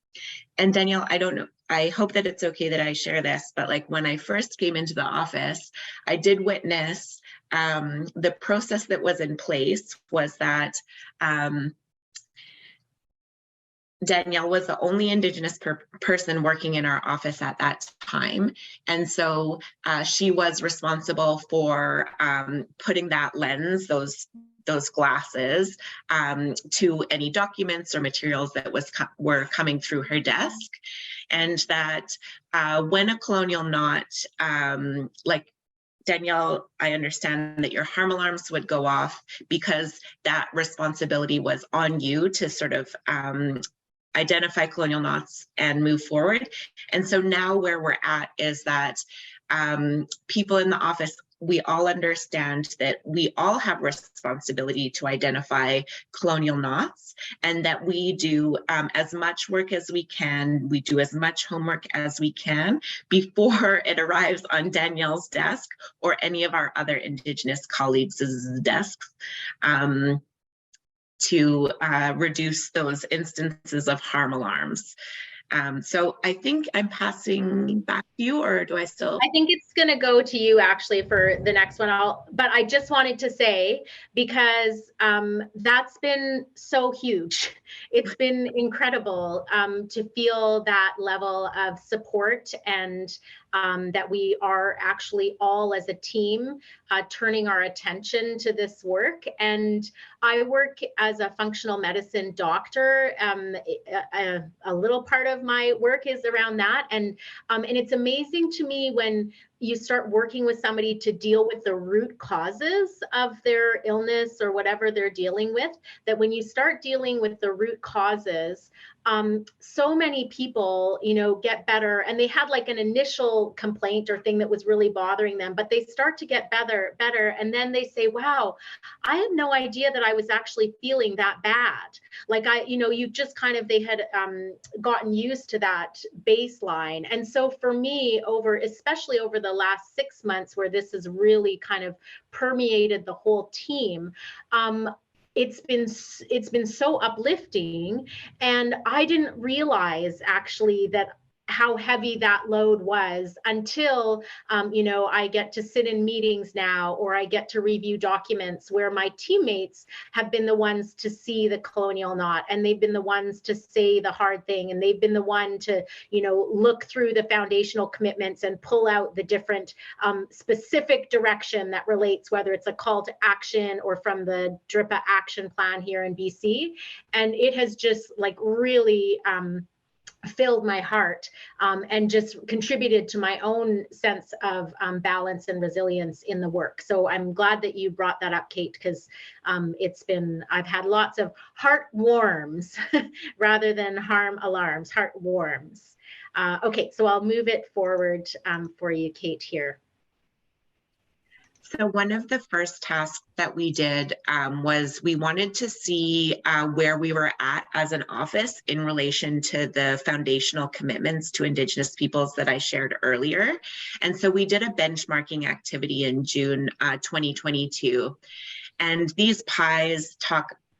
And Danielle, I don't know, I hope that it's okay that I share this, but like when I first came into the office, I did witness the process that was in place was that Danielle was the only Indigenous person working in our office at that time. And so she was responsible for putting that lens, those glasses to any documents or materials that were coming through her desk. And that when a colonial knot, like Danielle, I understand that your harm alarms would go off because that responsibility was on you to sort of identify colonial knots and move forward. And so now where we're at is that people in the office, we all understand that we all have responsibility to identify colonial knots, and that we do as much work as we can, we do as much homework as we can before it arrives on Danielle's desk or any of our other Indigenous colleagues' desks, to reduce those instances of harm alarms. So I think I'm passing back to you, or do I still? I think it's going to go to you actually for the next one. But I just wanted to say, because that's been so huge It's been incredible to feel that level of support, and that we are actually all as a team turning our attention to this work. And I work as a functional medicine doctor. A little part of my work is around that. And it's amazing to me when you start working with somebody to deal with the root causes of their illness or whatever they're dealing with, that when you start dealing with the root causes, so many people, get better, and they had like an initial complaint or thing that was really bothering them, but they start to get better, and then they say, wow, I had no idea that I was actually feeling that bad. Like they had gotten used to that baseline. And so for me, especially over the last 6 months, where this has really kind of permeated the whole team, it's been so uplifting. And I didn't realize actually that how heavy that load was until, I get to sit in meetings now, or I get to review documents where my teammates have been the ones to see the colonial knot, and they've been the ones to say the hard thing, and they've been the one to, look through the foundational commitments and pull out the different specific direction that relates, whether it's a call to action or from the DRIPA action plan here in BC. And it has just like really filled my heart and just contributed to my own sense of balance and resilience in the work. So I'm glad that you brought that up, Kate, because I've had lots of heart warms rather than harm alarms, heart warms. Okay, so I'll move it forward for you, Kate, here. So one of the first tasks that we did was we wanted to see where we were at as an office in relation to the foundational commitments to Indigenous peoples that I shared earlier. And so we did a benchmarking activity in June 2022. And these pies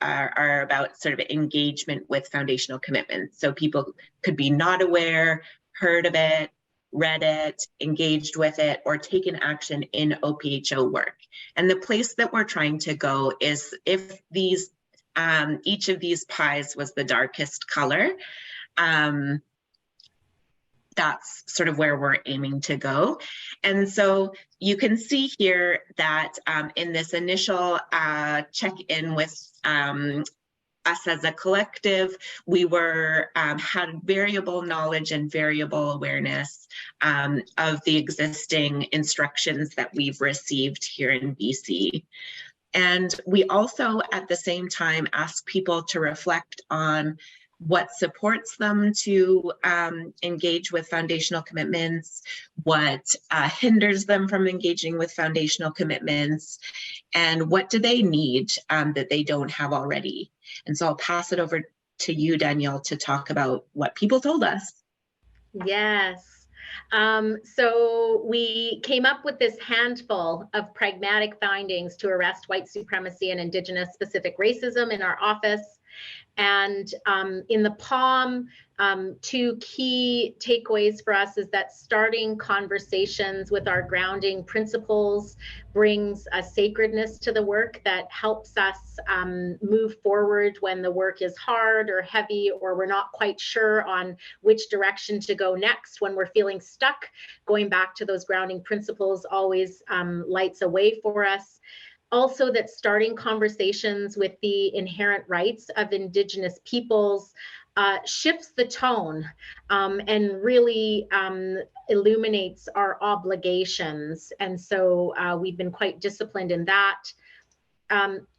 are about sort of engagement with foundational commitments. So people could be not aware, heard of it, read it, engaged with it, or taken action in OPHO work. And the place that we're trying to go is if these, each of these pies was the darkest color, that's sort of where we're aiming to go. And so you can see here that in this initial check-in with us as a collective, we had variable knowledge and variable awareness of the existing instructions that we've received here in BC. And we also, at the same time, ask people to reflect on what supports them to engage with foundational commitments, what hinders them from engaging with foundational commitments, and what do they need that they don't have already. And so I'll pass it over to you, Danièle, to talk about what people told us. Yes. So we came up with this handful of pragmatic findings to arrest white supremacy and Indigenous-specific racism in our office. And in the POM, two key takeaways for us is that starting conversations with our grounding principles brings a sacredness to the work that helps us move forward when the work is hard or heavy, or we're not quite sure on which direction to go next. When we're feeling stuck, going back to those grounding principles always lights a way for us. Also, that starting conversations with the inherent rights of Indigenous peoples shifts the tone and really illuminates our obligations. And so we've been quite disciplined in that.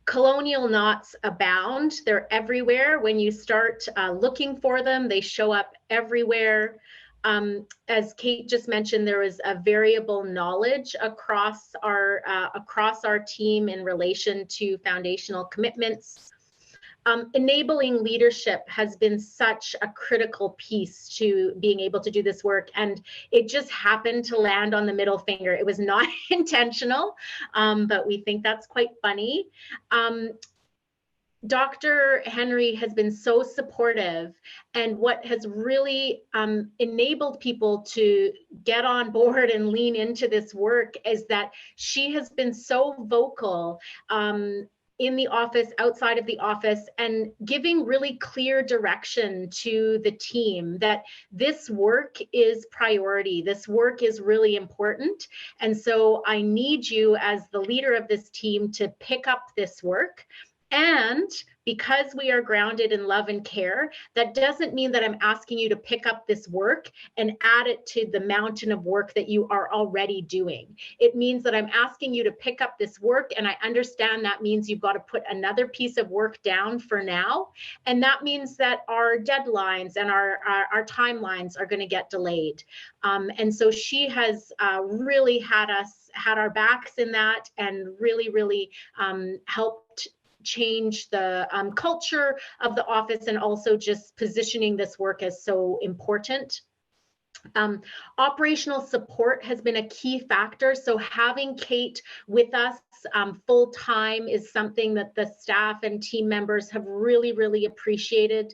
Colonial knots abound. They're everywhere. When you start looking for them, they show up everywhere. As Kate just mentioned, there is a variable knowledge across our team in relation to foundational commitments. Enabling leadership has been such a critical piece to being able to do this work, and it just happened to land on the middle finger. It was not intentional, but we think that's quite funny. Dr. Henry has been so supportive, and what has really enabled people to get on board and lean into this work is that she has been so vocal in the office, outside of the office, and giving really clear direction to the team that this work is priority. This work is really important. And so I need you as the leader of this team to pick up this work. And because we are grounded in love and care, that doesn't mean that I'm asking you to pick up this work and add it to the mountain of work that you are already doing. It means that I'm asking you to pick up this work, and I understand that means you've got to put another piece of work down for now. And that means that our deadlines and our timelines are going to get delayed. And so she has really had our backs in that, and really helped change the culture of the office, and also just positioning this work as so important. Operational support has been a key factor. So having Kate with us full time is something that the staff and team members have really appreciated.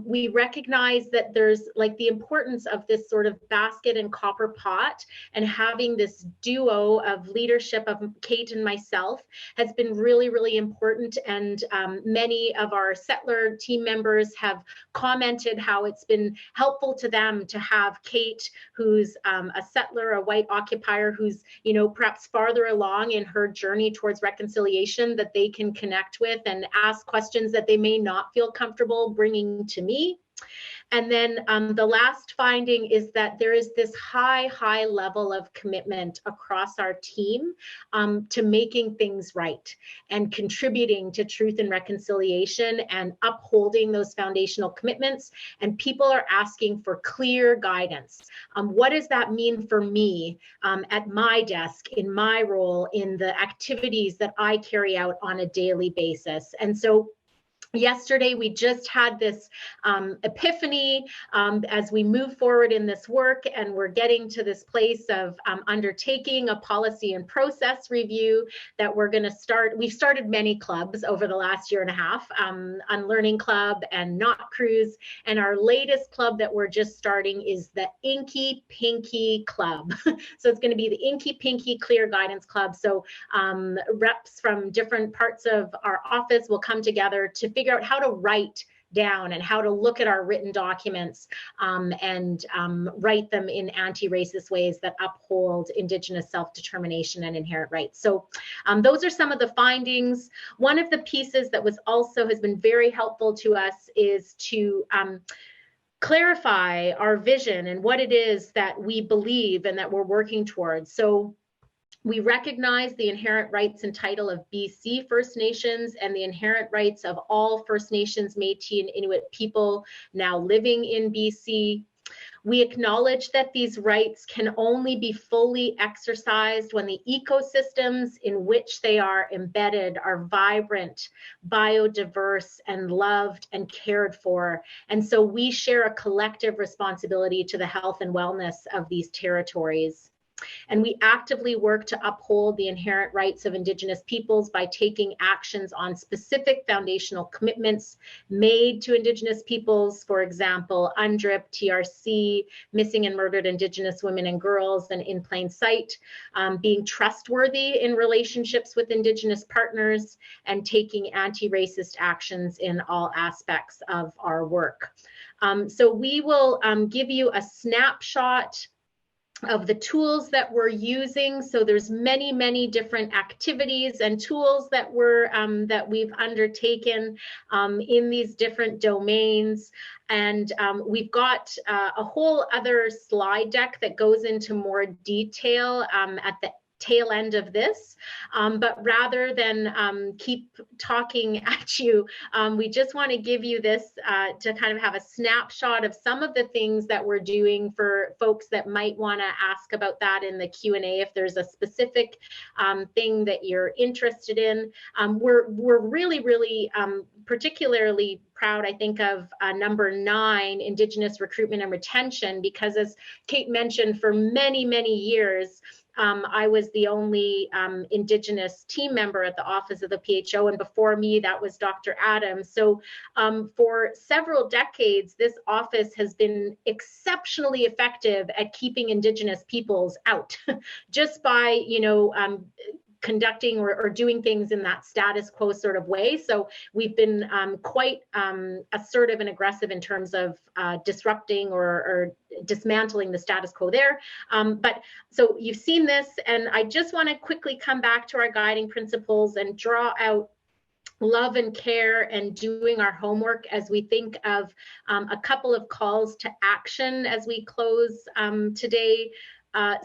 We recognize that there's like the importance of this sort of basket and copper pot, and having this duo of leadership of Kate and myself has been really important. And many of our settler team members have commented how it's been helpful to them to have Kate, who's a settler, a white occupier, who's, you know, perhaps farther along in her journey towards reconciliation, that they can connect with and ask questions that they may not feel comfortable bringing to me. And then the last finding is that there is this high level of commitment across our team to making things right and contributing to truth and reconciliation and upholding those foundational commitments. And people are asking for clear guidance. What does that mean for me at my desk, in my role, in the activities that I carry out on a daily basis? And so yesterday, we just had this epiphany as we move forward in this work, and we're getting to this place of undertaking a policy and process review that we're going to start. We've started many clubs over the last year and a half, Unlearning Club and Not Cruise, and our latest club that we're just starting is the Inky Pinky Club. So it's going to be the Inky Pinky Clear Guidance Club. So reps from different parts of our office will come together to figure out how to write down and how to look at our written documents and write them in anti-racist ways that uphold Indigenous self-determination and inherent rights. So those are some of the findings. One of the pieces that was also has been very helpful to us is to clarify our vision and what it is that we believe and that we're working towards. So we recognize the inherent rights and title of BC First Nations and the inherent rights of all First Nations, Métis, and Inuit people now living in BC. We acknowledge that these rights can only be fully exercised when the ecosystems in which they are embedded are vibrant, biodiverse, and loved and cared for. And so we share a collective responsibility to the health and wellness of these territories. And we actively work to uphold the inherent rights of Indigenous peoples by taking actions on specific foundational commitments made to Indigenous peoples, for example, UNDRIP, TRC, missing and murdered Indigenous women and girls, and in plain sight, being trustworthy in relationships with Indigenous partners, and taking anti-racist actions in all aspects of our work. So we will give you a snapshot of the tools that we're using. So there's many different activities and tools that we've undertaken in these different domains. And we've got a whole other slide deck that goes into more detail at the tail end of this, but rather than keep talking at you, we just want to give you this to kind of have a snapshot of some of the things that we're doing for folks that might want to ask about that in the Q&A if there's a specific thing that you're interested in. We're really particularly proud, I think, of number 9, Indigenous recruitment and retention, because as Kate mentioned, for many years, I was the only Indigenous team member at the Office of the PHO, and before me, that was Dr. Adams. So for several decades, this office has been exceptionally effective at keeping Indigenous peoples out, just by, conducting or doing things in that status quo sort of way. So we've been quite assertive and aggressive in terms of disrupting or dismantling the status quo there. But so you've seen this, and I just want to quickly come back to our guiding principles and draw out love and care and doing our homework as we think of a couple of calls to action as we close today.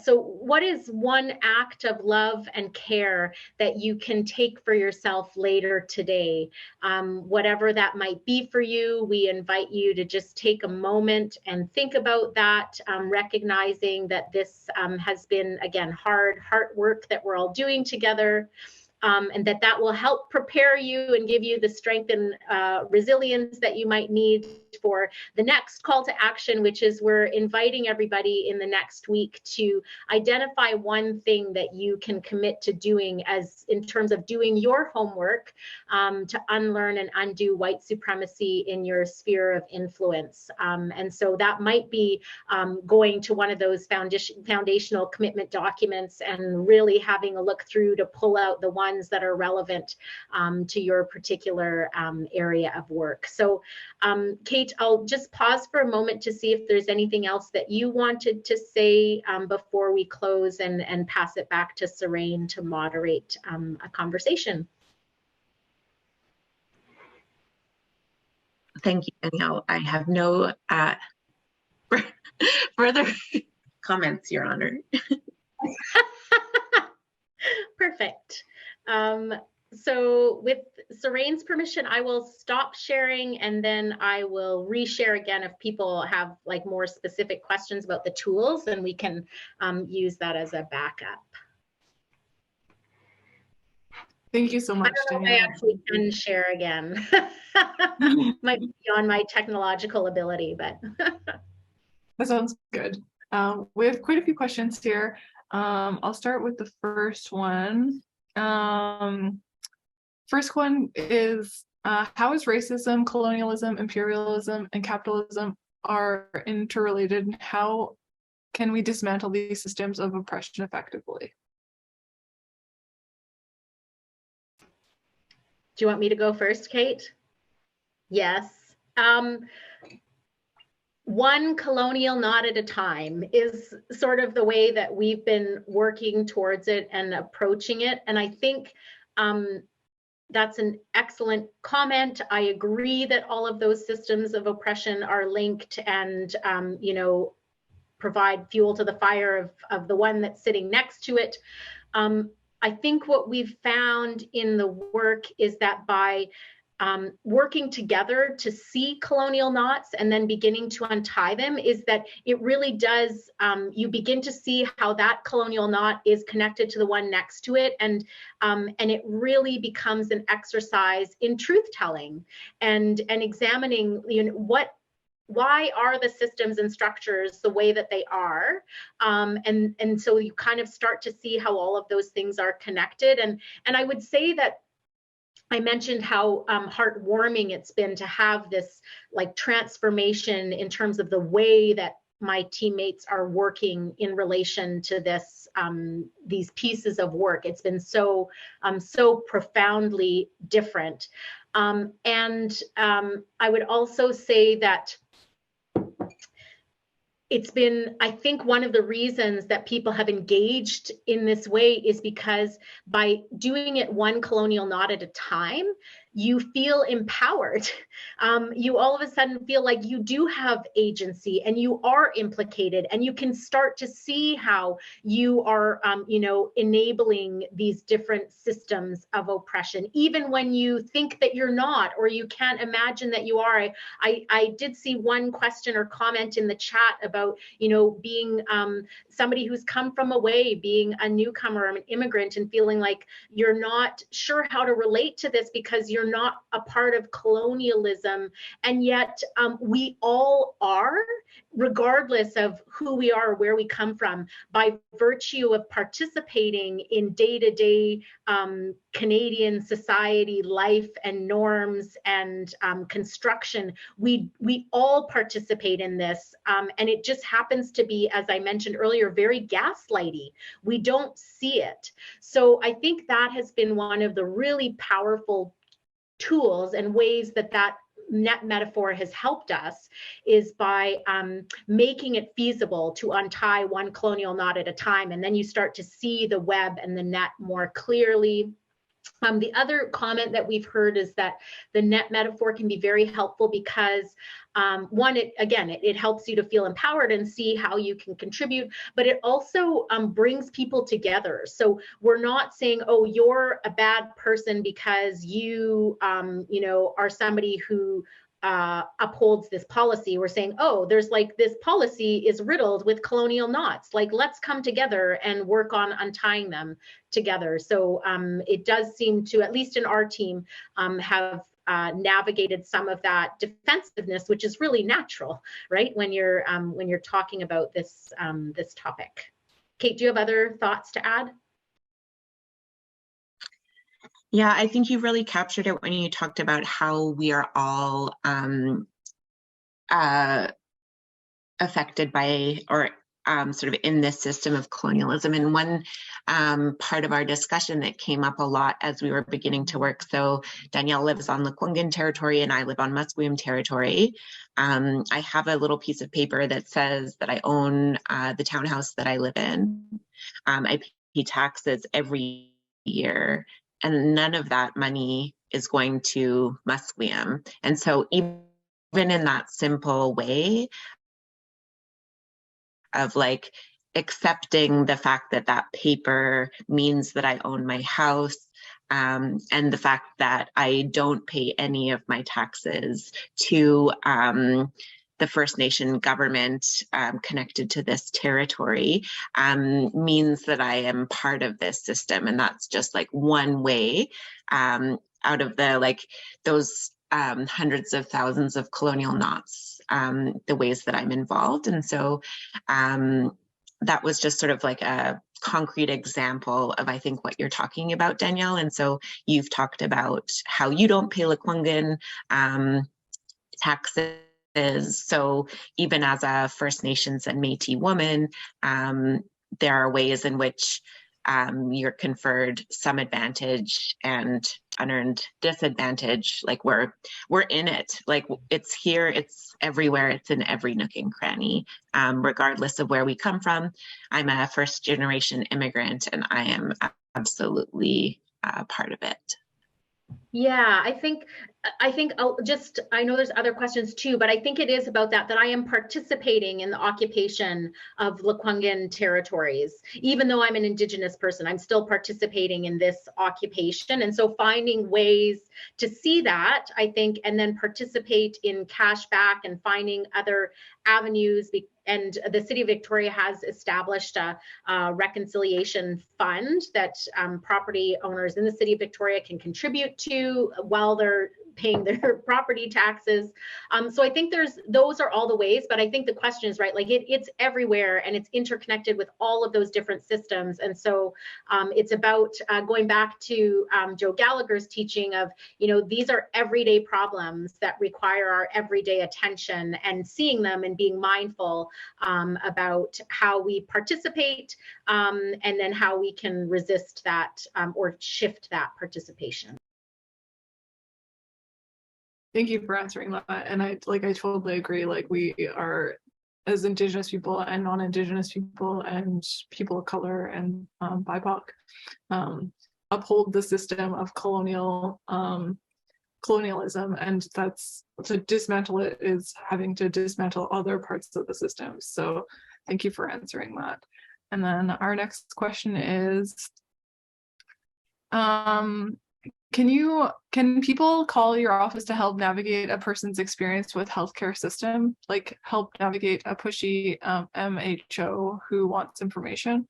So what is one act of love and care that you can take for yourself later today? Whatever that might be for you, we invite you to just take a moment and think about that, recognizing that this has been, again, hard work that we're all doing together. And that will help prepare you and give you the strength and resilience that you might need for the next call to action, which is we're inviting everybody in the next week to identify one thing that you can commit to doing as in terms of doing your homework to unlearn and undo white supremacy in your sphere of influence. And so that might be going to one of those foundational commitment documents and really having a look through to pull out the ones that are relevant to your particular area of work. So Kate, I'll just pause for a moment to see if there's anything else that you wanted to say before we close and pass it back to Seraine to moderate a conversation. Thank you, Danielle. I have no further comments, Your Honor. Perfect. So with Seraine's permission, I will stop sharing and then I will reshare again if people have like more specific questions about the tools, and we can use that as a backup. Thank you so much, I don't know if I actually can share again. Might be beyond my technological ability, but. That sounds good. We have quite a few questions here. I'll start with the first one. First one is, how is racism, colonialism, imperialism, and capitalism are interrelated? How can we dismantle these systems of oppression effectively? Do you want me to go first, Kate? Yes. One colonial knot at a time is sort of the way that we've been working towards it and approaching it. And I think that's an excellent comment. I agree that all of those systems of oppression are linked and, you know, provide fuel to the fire of the one that's sitting next to it. I think what we've found in the work is that by working together to see colonial knots and then beginning to untie them, is that it really does, you begin to see how that colonial knot is connected to the one next to it, and it really becomes an exercise in truth telling and examining, you know, why are the systems and structures the way that they are, and so you kind of start to see how all of those things are connected, and I would say that I mentioned how heartwarming it's been to have this like transformation in terms of the way that my teammates are working in relation to this, these pieces of work. It's been so profoundly different. And I would also say that it's been, I think one of the reasons that people have engaged in this way is because by doing it one colonial knot at a time, you feel empowered. You all of a sudden feel like you do have agency and you are implicated, and you can start to see how you are, you know, enabling these different systems of oppression, even when you think that you're not, or you can't imagine that you are. I did see one question or comment in the chat about, you know, being somebody who's come from away, being a newcomer, an immigrant, and feeling like you're not sure how to relate to this because you're you're not a part of colonialism. And yet we all are, regardless of who we are or where we come from, by virtue of participating in day-to-day Canadian society life and norms and construction. We all participate in this, and it just happens to be, as I mentioned earlier, very gaslighty. We don't see it. So I think that has been one of the really powerful tools and ways that net metaphor has helped us, is by making it feasible to untie one colonial knot at a time, and then you start to see the web and the net more clearly. The other comment that we've heard is that the net metaphor can be very helpful because one, it helps you to feel empowered and see how you can contribute, but it also brings people together. So we're not saying, oh, you're a bad person because you, are somebody who upholds this policy. We're saying, oh, there's like this policy is riddled with colonial knots. Like, let's come together and work on untying them together. So it does seem to, at least in our team, have navigated some of that defensiveness, which is really natural, right? When you're talking about this this topic. Kate, do you have other thoughts to add? Yeah, I think you really captured it when you talked about how we are all affected by, or sort of in this system of colonialism. And one part of our discussion that came up a lot as we were beginning to work, so Danièle lives on Lekwungen territory and I live on Musqueam territory. I have a little piece of paper that says that I own the townhouse that I live in. I pay taxes every year, and none of that money is going to Musqueam. And so even in that simple way of like accepting the fact that that paper means that I own my house, and the fact that I don't pay any of my taxes to the First Nation government connected to this territory, means that I am part of this system. And that's just like one way out of the those hundreds of thousands of colonial knots, the ways that I'm involved. And so that was just sort of like a concrete example of, I think, what you're talking about, Danièle. And so you've talked about how you don't pay Lekwungen taxes. So even as a First Nations and Métis woman, there are ways in which you're conferred some advantage and unearned disadvantage. Like we're in it. Like it's here, it's everywhere, it's in every nook and cranny, regardless of where we come from. I'm a first generation immigrant and I am absolutely part of it. Yeah, I think I know there's other questions too, but I think it is about that I am participating in the occupation of Lekwungen territories. Even though I'm an Indigenous person, I'm still participating in this occupation. And so finding ways to see that, I think, and then participate in cash back and finding other avenues. And the City of Victoria has established a reconciliation fund that property owners in the City of Victoria can contribute to while they're paying their property taxes. So I think those are all the ways, but I think the question is right, like it's everywhere and it's interconnected with all of those different systems. And so it's about going back to Joe Gallagher's teaching of, these are everyday problems that require our everyday attention, and seeing them and being mindful about how we participate, and then how we can resist that or shift that participation. Thank you for answering that. And I totally agree. Like we are, as Indigenous people and non-Indigenous people and people of color and BIPOC, uphold the system of colonialism, and that's to dismantle it is having to dismantle other parts of the system. So thank you for answering that. And then our next question is, can people call your office to help navigate a person's experience with healthcare system, like help navigate a pushy MHO who wants information?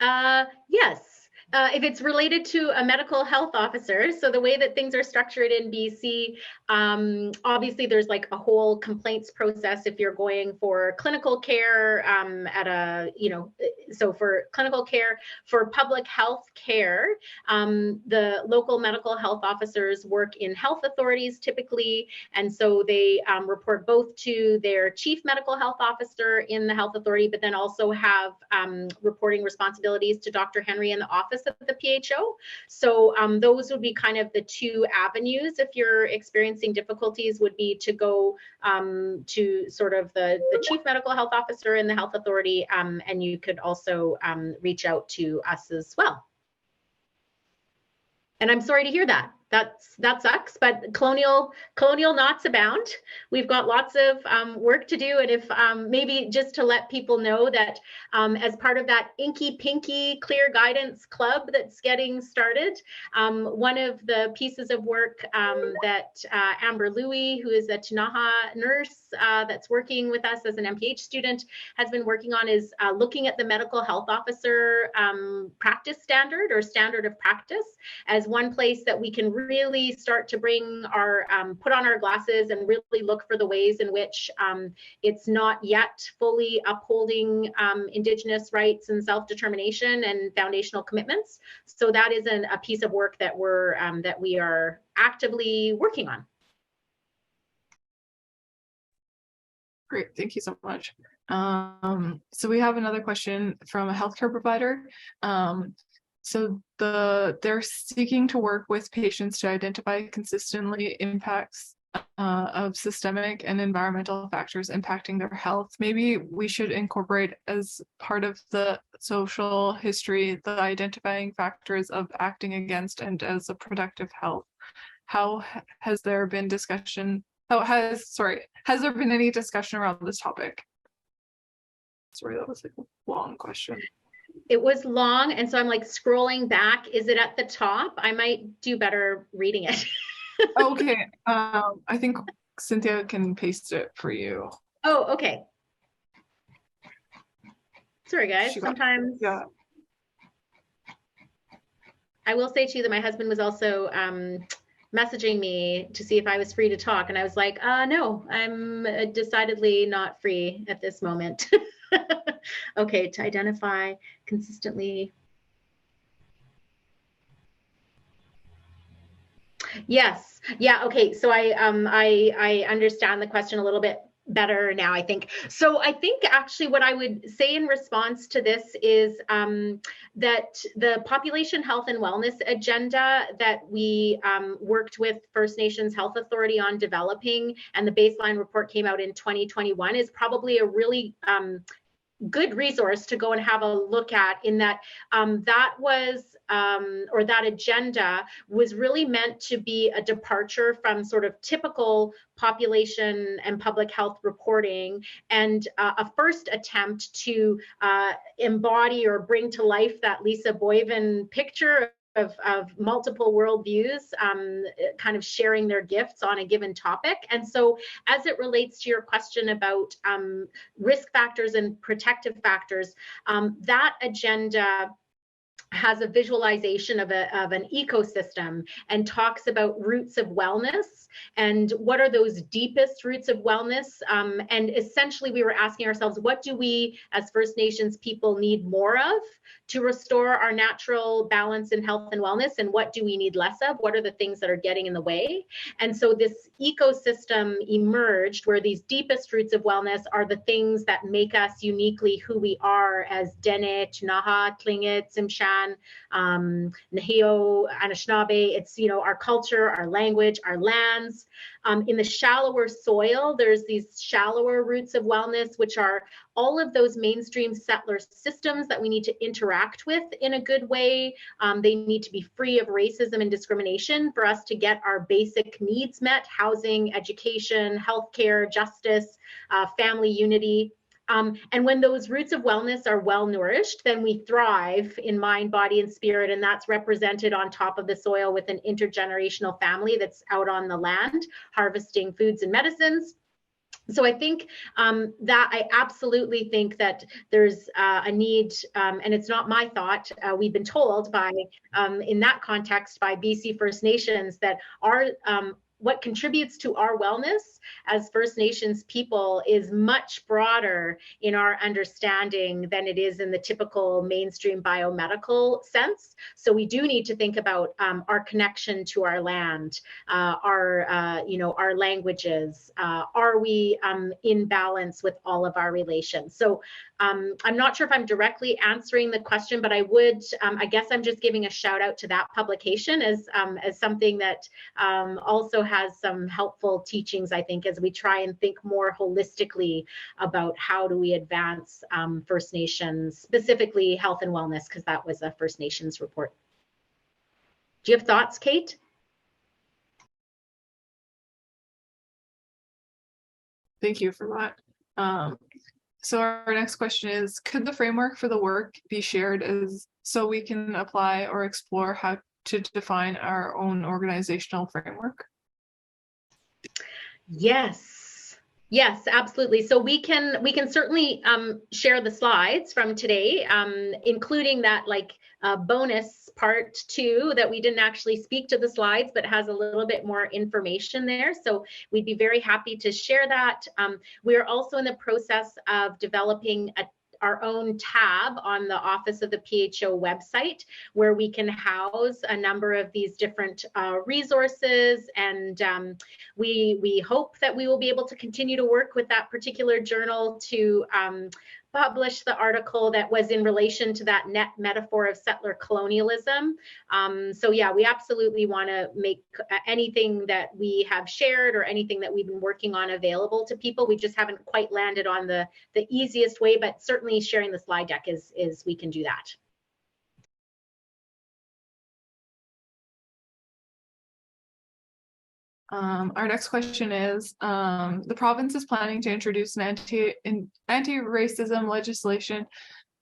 Yes. If it's related to a medical health officer, so the way that things are structured in BC, obviously there's like a whole complaints process if you're going for clinical care at a, so for clinical care, for public health care, the local medical health officers work in health authorities typically, and so they report both to their chief medical health officer in the health authority, but then also have reporting responsibilities to Dr. Henry in the office of the PHO. So those would be kind of the two avenues if you're experiencing difficulties, would be to go to sort of the chief medical health officer in the health authority, and you could also reach out to us as well. And I'm sorry to hear that. That sucks, but colonial knots abound. We've got lots of work to do, and if maybe just to let people know that as part of that Inky Pinky Clear Guidance Club that's getting started, one of the pieces of work that Amber Louie, who is a Tunaha nurse that's working with us as an MPH student, has been working on is looking at the medical health officer practice standard or standard of practice as one place that we can really start to bring our put on our glasses and really look for the ways in which it's not yet fully upholding Indigenous rights and self-determination and foundational commitments. So that is a piece of work that we are actively working on. Great, thank you so much. So we have another question from a healthcare provider. So they're seeking to work with patients to identify consistently impacts of systemic and environmental factors impacting their health. Maybe we should incorporate as part of the social history the identifying factors of acting against and as a productive health. How has there been discussion? Has there been any discussion around this topic? Sorry, that was like a long question. It was long, and so I'm like scrolling back. Is it at the top? I might do better reading it. Okay, I think Cynthia can paste it for you. Oh, okay. Sorry, guys. Sometimes. Yeah. I will say to you that my husband was also messaging me to see if I was free to talk, and I was like, no, I'm decidedly not free at this moment. Okay, to identify consistently. Yes, yeah, okay, so I understand the question a little bit better now, I think. So I think actually what I would say in response to this is that the population health and wellness agenda that we worked with First Nations Health Authority on developing, and the baseline report came out in 2021, is probably a really good resource to go and have a look at, in that that was or that agenda was really meant to be a departure from sort of typical population and public health reporting, and a first attempt to embody or bring to life that Lisa Boyven picture of multiple worldviews kind of sharing their gifts on a given topic. And so as it relates to your question about risk factors and protective factors, that agenda has a visualization of an ecosystem and talks about roots of wellness and what are those deepest roots of wellness. And essentially we were asking ourselves, what do we as First Nations people need more of to restore our natural balance in health and wellness, and what do we need less of? What are the things that are getting in the way? And so this ecosystem emerged where these deepest roots of wellness are the things that make us uniquely who we are as Dene, Tunaha, Tlingit, Tsimshian, Nahio, Anishinaabe. It's, our culture, our language, our lands. In the shallower soil, there's these shallower roots of wellness, which are all of those mainstream settler systems that we need to interact with in a good way. They need to be free of racism and discrimination for us to get our basic needs met: housing, education, healthcare, justice, family unity. And when those roots of wellness are well nourished, then we thrive in mind, body, and spirit. And that's represented on top of the soil with an intergenerational family that's out on the land harvesting foods and medicines. So I think that I absolutely think that there's a need, and it's not my thought. We've been told by, in that context, by BC First Nations that our what contributes to our wellness as First Nations people is much broader in our understanding than it is in the typical mainstream biomedical sense. So we do need to think about our connection to our land, our languages. Are we in balance with all of our relations? So I'm not sure if I'm directly answering the question, but I would, I guess I'm just giving a shout out to that publication as something that also has some helpful teachings, I think, as we try and think more holistically about how do we advance First Nations, specifically health and wellness, because that was a First Nations report. Do you have thoughts, Kate? Thank you for that. So our next question is, could the framework for the work be shared so we can apply or explore how to define our own organizational framework? Yes, absolutely. So we can certainly share the slides from today, including that bonus part 2 that we didn't actually speak to the slides, but has a little bit more information there. So we'd be very happy to share that. We are also in the process of developing our own tab on the Office of the PHO website, where we can house a number of these different resources. And we hope that we will be able to continue to work with that particular journal to publish the article that was in relation to that net metaphor of settler colonialism. So yeah, we absolutely want to make anything that we have shared or anything that we've been working on available to people. We just haven't quite landed on the easiest way, but certainly sharing the slide deck is we can do that. Our next question is, the province is planning to introduce an anti-racism legislation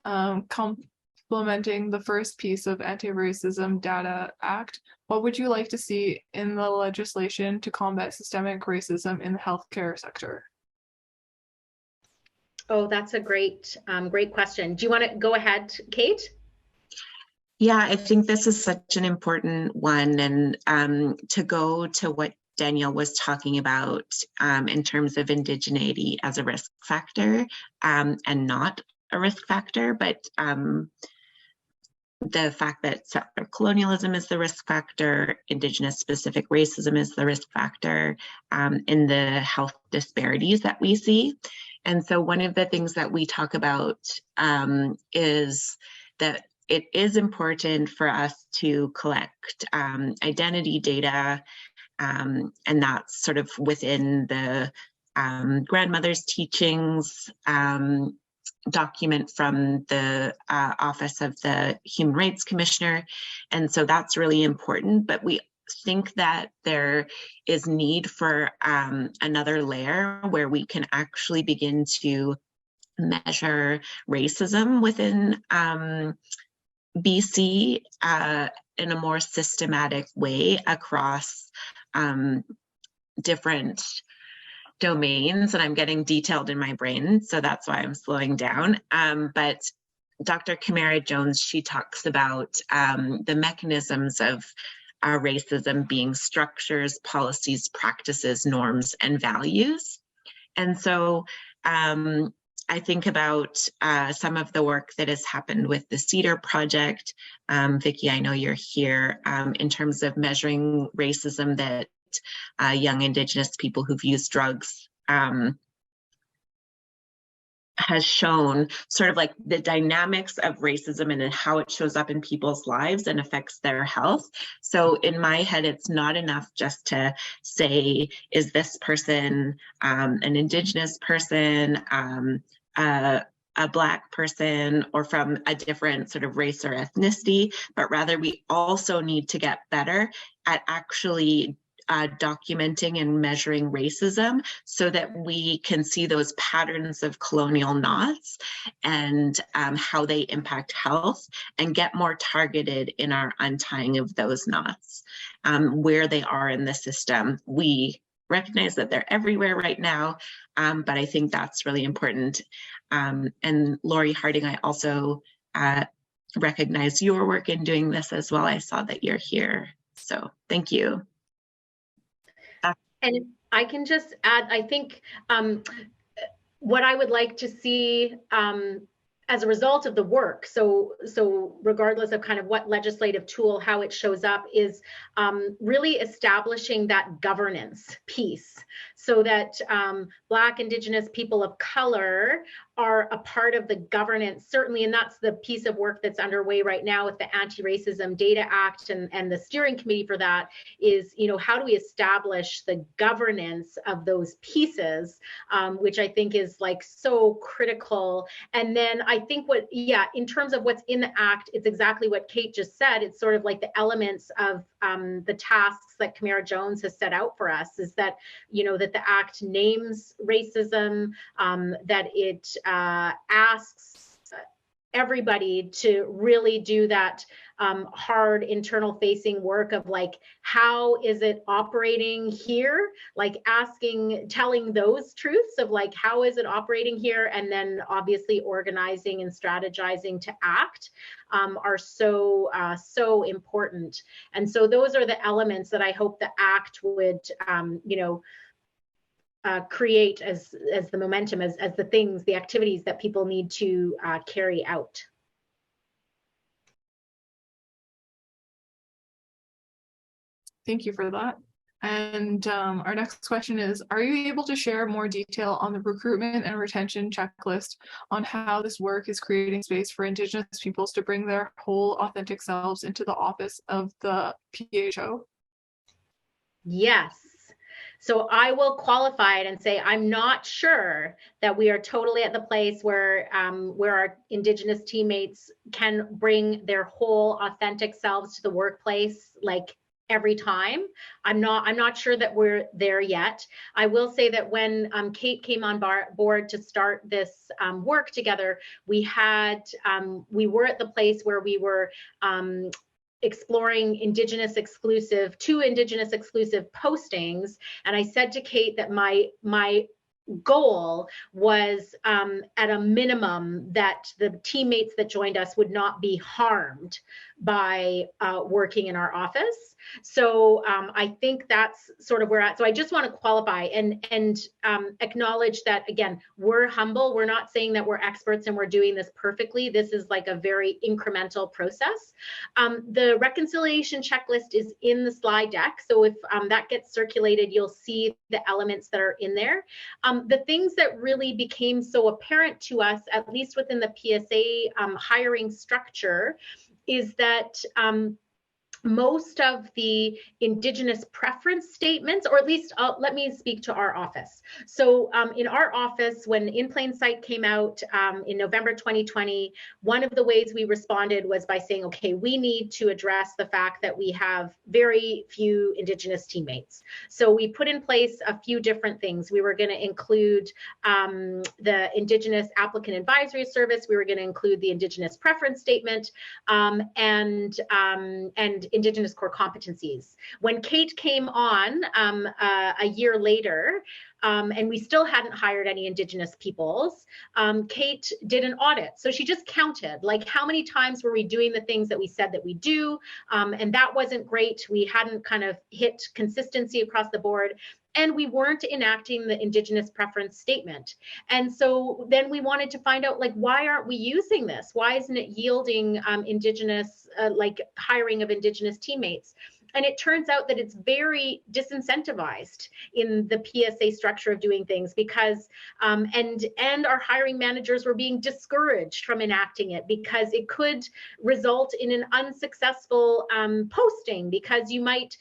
complementing the first piece of Anti-Racism Data Act. What would you like to see in the legislation to combat systemic racism in the healthcare sector? Oh, that's a great question. Do you want to go ahead, Kate? Yeah, I think this is such an important one, and to go to what Danielle was talking about in terms of indigeneity as a risk factor and not a risk factor, but the fact that settler colonialism is the risk factor, Indigenous-specific racism is the risk factor in the health disparities that we see. And so one of the things that we talk about is that it is important for us to collect identity data, and that's sort of within the grandmother's teachings document from the Office of the Human Rights Commissioner. And so that's really important, but we think that there is need for another layer where we can actually begin to measure racism within BC in a more systematic way across different domains, and I'm getting detailed in my brain, so that's why I'm slowing down. But Dr. Camara Jones, she talks about the mechanisms of racism being structures, policies, practices, norms, and values. And so I think about some of the work that has happened with the CEDAR project. Vicki, I know you're here, in terms of measuring racism that young Indigenous people who've used drugs has shown sort of like the dynamics of racism and how it shows up in people's lives and affects their health. So in my head, it's not enough just to say, is this person an Indigenous person, a Black person, or from a different sort of race or ethnicity, but rather we also need to get better at actually documenting and measuring racism so that we can see those patterns of colonial knots and how they impact health, and get more targeted in our untying of those knots, where they are in the system. We recognize that they're everywhere right now, but I think that's really important. And Lori Harding, I also recognize your work in doing this as well. I saw that you're here, so thank you. And I can just add, I think what I would like to see as a result of the work, so regardless of kind of what legislative tool, how it shows up, is really establishing that governance piece so that Black, Indigenous, people of color are a part of the governance, certainly, and that's the piece of work that's underway right now with the Anti-Racism Data Act and the steering committee for that is, you know, how do we establish the governance of those pieces, which I think is like so critical. And then I think what, yeah, in terms of what's in the act, it's exactly what Kate just said. It's sort of like the elements of the tasks that Camara Jones has set out for us, is that, you know, that the act names racism, that it asks everybody to really do that hard internal facing work of like, how is it operating here? Like telling those truths of like, how is it operating here? And then obviously organizing and strategizing to act are so important. And so those are the elements that I hope the act would, you know, create as the momentum, as the things, the activities that people need to carry out. Thank you for that. And our next question is, are you able to share more detail on the recruitment and retention checklist on how this work is creating space for Indigenous peoples to bring their whole authentic selves into the office of the PHO? Yes. So I will qualify it and say, I'm not sure that we are totally at the place where our Indigenous teammates can bring their whole authentic selves to the workplace, like every time. I'm not sure that we're there yet. I will say that when Kate came on board to start this work together, we were at the place where we were exploring two Indigenous exclusive postings. And I said to Kate that my goal was at a minimum that the teammates that joined us would not be harmed by working in our office. So I think that's sort of where we're at. So I just want to qualify and acknowledge that, again, we're humble. We're not saying that we're experts and we're doing this perfectly. This is like a very incremental process. The reconciliation checklist is in the slide deck. So if that gets circulated, you'll see the elements that are in there. The things that really became so apparent to us, at least within the PSA hiring structure, is that most of the Indigenous preference statements, or at least let me speak to our office. So in our office, when In Plain Sight came out in November 2020, one of the ways we responded was by saying, okay, we need to address the fact that we have very few Indigenous teammates. So we put in place a few different things. We were going to include the Indigenous Applicant Advisory Service. We were going to include the Indigenous preference statement and Indigenous core competencies. When Kate came on a year later, and we still hadn't hired any Indigenous peoples, Kate did an audit. So she just counted, like, how many times were we doing the things that we said that we do? And that wasn't great. We hadn't kind of hit consistency across the board. And we weren't enacting the Indigenous preference statement. And so then we wanted to find out, like, why aren't we using this? Why isn't it yielding Indigenous, like hiring of Indigenous teammates? And it turns out that it's very disincentivized in the PSA structure of doing things because, and our hiring managers were being discouraged from enacting it because it could result in an unsuccessful posting, because you might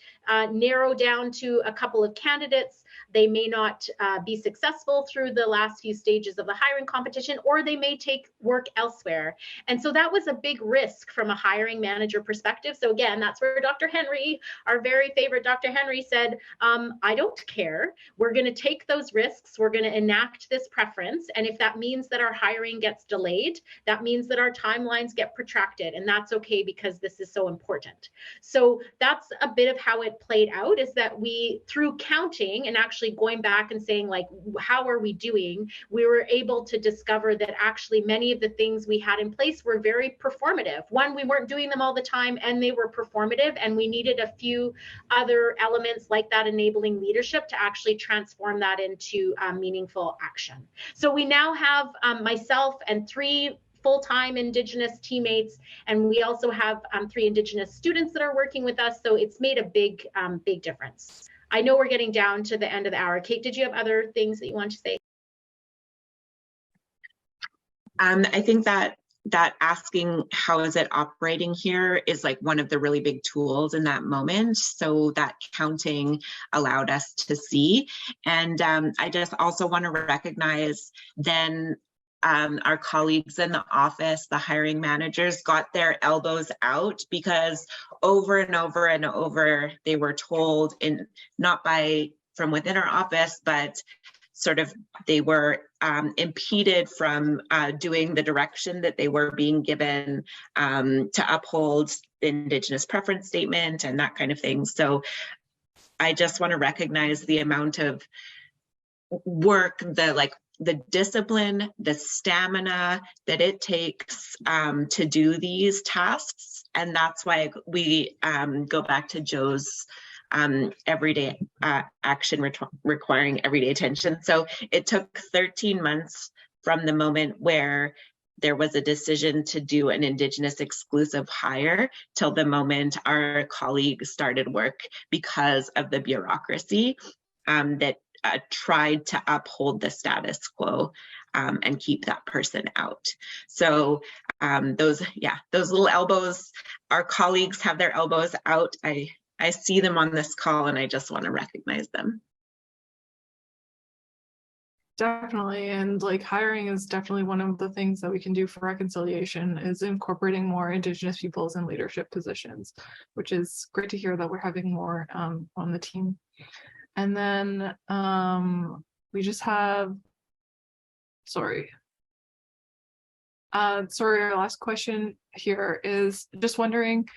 narrow down to a couple of candidates. They may not be successful through the last few stages of the hiring competition, or they may take work elsewhere. And so that was a big risk from a hiring manager perspective. So again, that's where Dr. Henry, our very favorite Dr. Henry, said, I don't care. We're going to take those risks. We're going to enact this preference. And if that means that our hiring gets delayed, that means that our timelines get protracted. And that's okay, because this is so important. So that's a bit of how it it played out is that we, through counting and actually going back and saying, like, how are we doing, we were able to discover that actually many of the things we had in place were very performative. One, we weren't doing them all the time and they were performative, and we needed a few other elements like that enabling leadership to actually transform that into meaningful action. So we now have myself and 3 full-time Indigenous teammates, and we also have 3 Indigenous students that are working with us. So it's made a big difference. I know we're getting down to the end of the hour. Kate, did you have other things that you want to say? I think that asking how is it operating here is like one of the really big tools in that moment. So that counting allowed us to see. And I just also want to recognize then our colleagues in the office, the hiring managers, got their elbows out, because over and over and over they were told, not from within our office, but sort of they were impeded from doing the direction that they were being given to uphold the Indigenous preference statement and that kind of thing. So I just want to recognize the amount of work, the discipline, the stamina that it takes to do these tasks. And that's why we go back to Joe's everyday action requiring everyday attention. So it took 13 months from the moment where there was a decision to do an Indigenous exclusive hire till the moment our colleagues started work, because of the bureaucracy that tried to uphold the status quo and keep that person out. So those little elbows, our colleagues have their elbows out. I see them on this call and I just want to recognize them. Definitely. And like, hiring is definitely one of the things that we can do for reconciliation, is incorporating more Indigenous peoples in leadership positions, which is great to hear that we're having more on the team. And then we just have, our last question here is just wondering,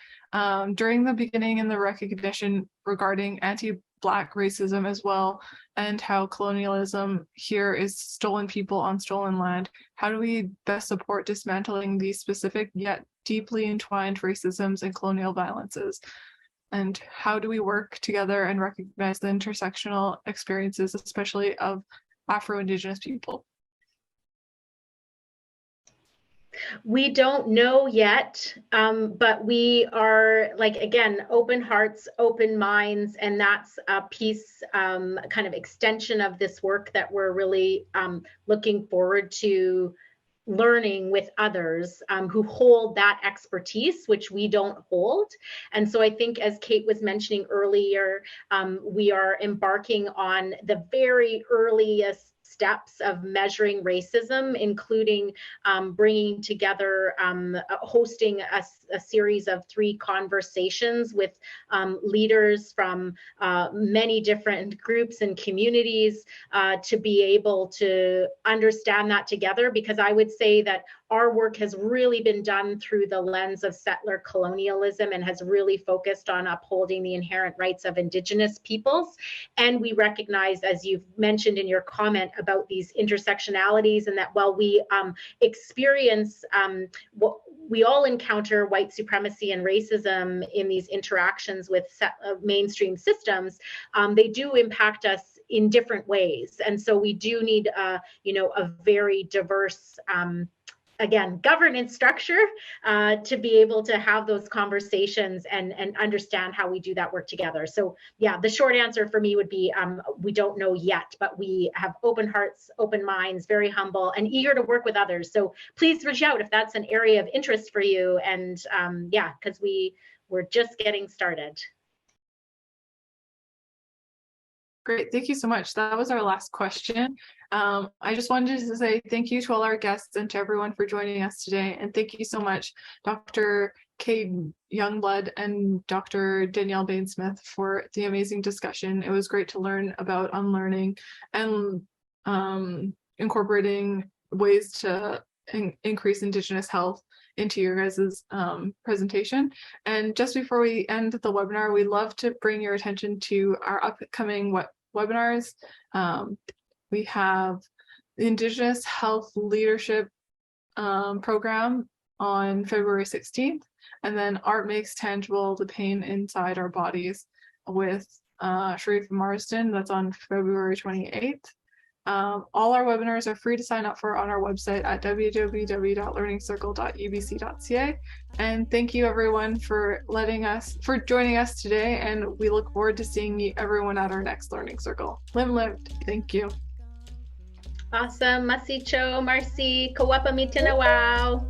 during the beginning and the recognition regarding anti-Black racism as well, and how colonialism here is stolen people on stolen land, how do we best support dismantling these specific yet deeply entwined racisms and colonial violences? And how do we work together and recognize the intersectional experiences, especially of Afro-Indigenous people? We don't know yet, but we are, like, again, open hearts, open minds, and that's a piece, kind of extension of this work that we're really looking forward to learning with others who hold that expertise, which we don't hold. And so I think, as Kate was mentioning earlier, we are embarking on the very earliest steps of measuring racism, including bringing together, hosting a series of 3 conversations with leaders from many different groups and communities to be able to understand that together, because I would say that our work has really been done through the lens of settler colonialism and has really focused on upholding the inherent rights of Indigenous peoples. And we recognize, as you've mentioned in your comment, about these intersectionalities, and that while we experience what we all encounter white supremacy and racism in these interactions with mainstream systems, they do impact us in different ways. And so we do need a very diverse again, governance structure to be able to have those conversations and understand how we do that work together. So yeah, the short answer for me would be we don't know yet, but we have open hearts, open minds, very humble and eager to work with others. So please reach out if that's an area of interest for you. And yeah, because we're just getting started. Great, thank you so much. That was our last question. I just wanted to say thank you to all our guests and to everyone for joining us today. And thank you so much, Dr. Kate Jongbloed and Dr. Danièle Behn Smith, for the amazing discussion. It was great to learn about unlearning and incorporating ways to increase Indigenous health into your guys' presentation. And just before we end the webinar, we'd love to bring your attention to our upcoming webinars. We have the Indigenous Health Leadership program on February 16th, and then Art Makes Tangible the Pain Inside Our Bodies with Sharif Marsden. That's on February 28th. All our webinars are free to sign up for on our website at www.learningcircle.ubc.ca. And thank you everyone for joining us today, and we look forward to seeing everyone at our next Learning Circle. Live lived. Thank you. Awesome. Masicho, Marcy, Kawapa Mitanawao.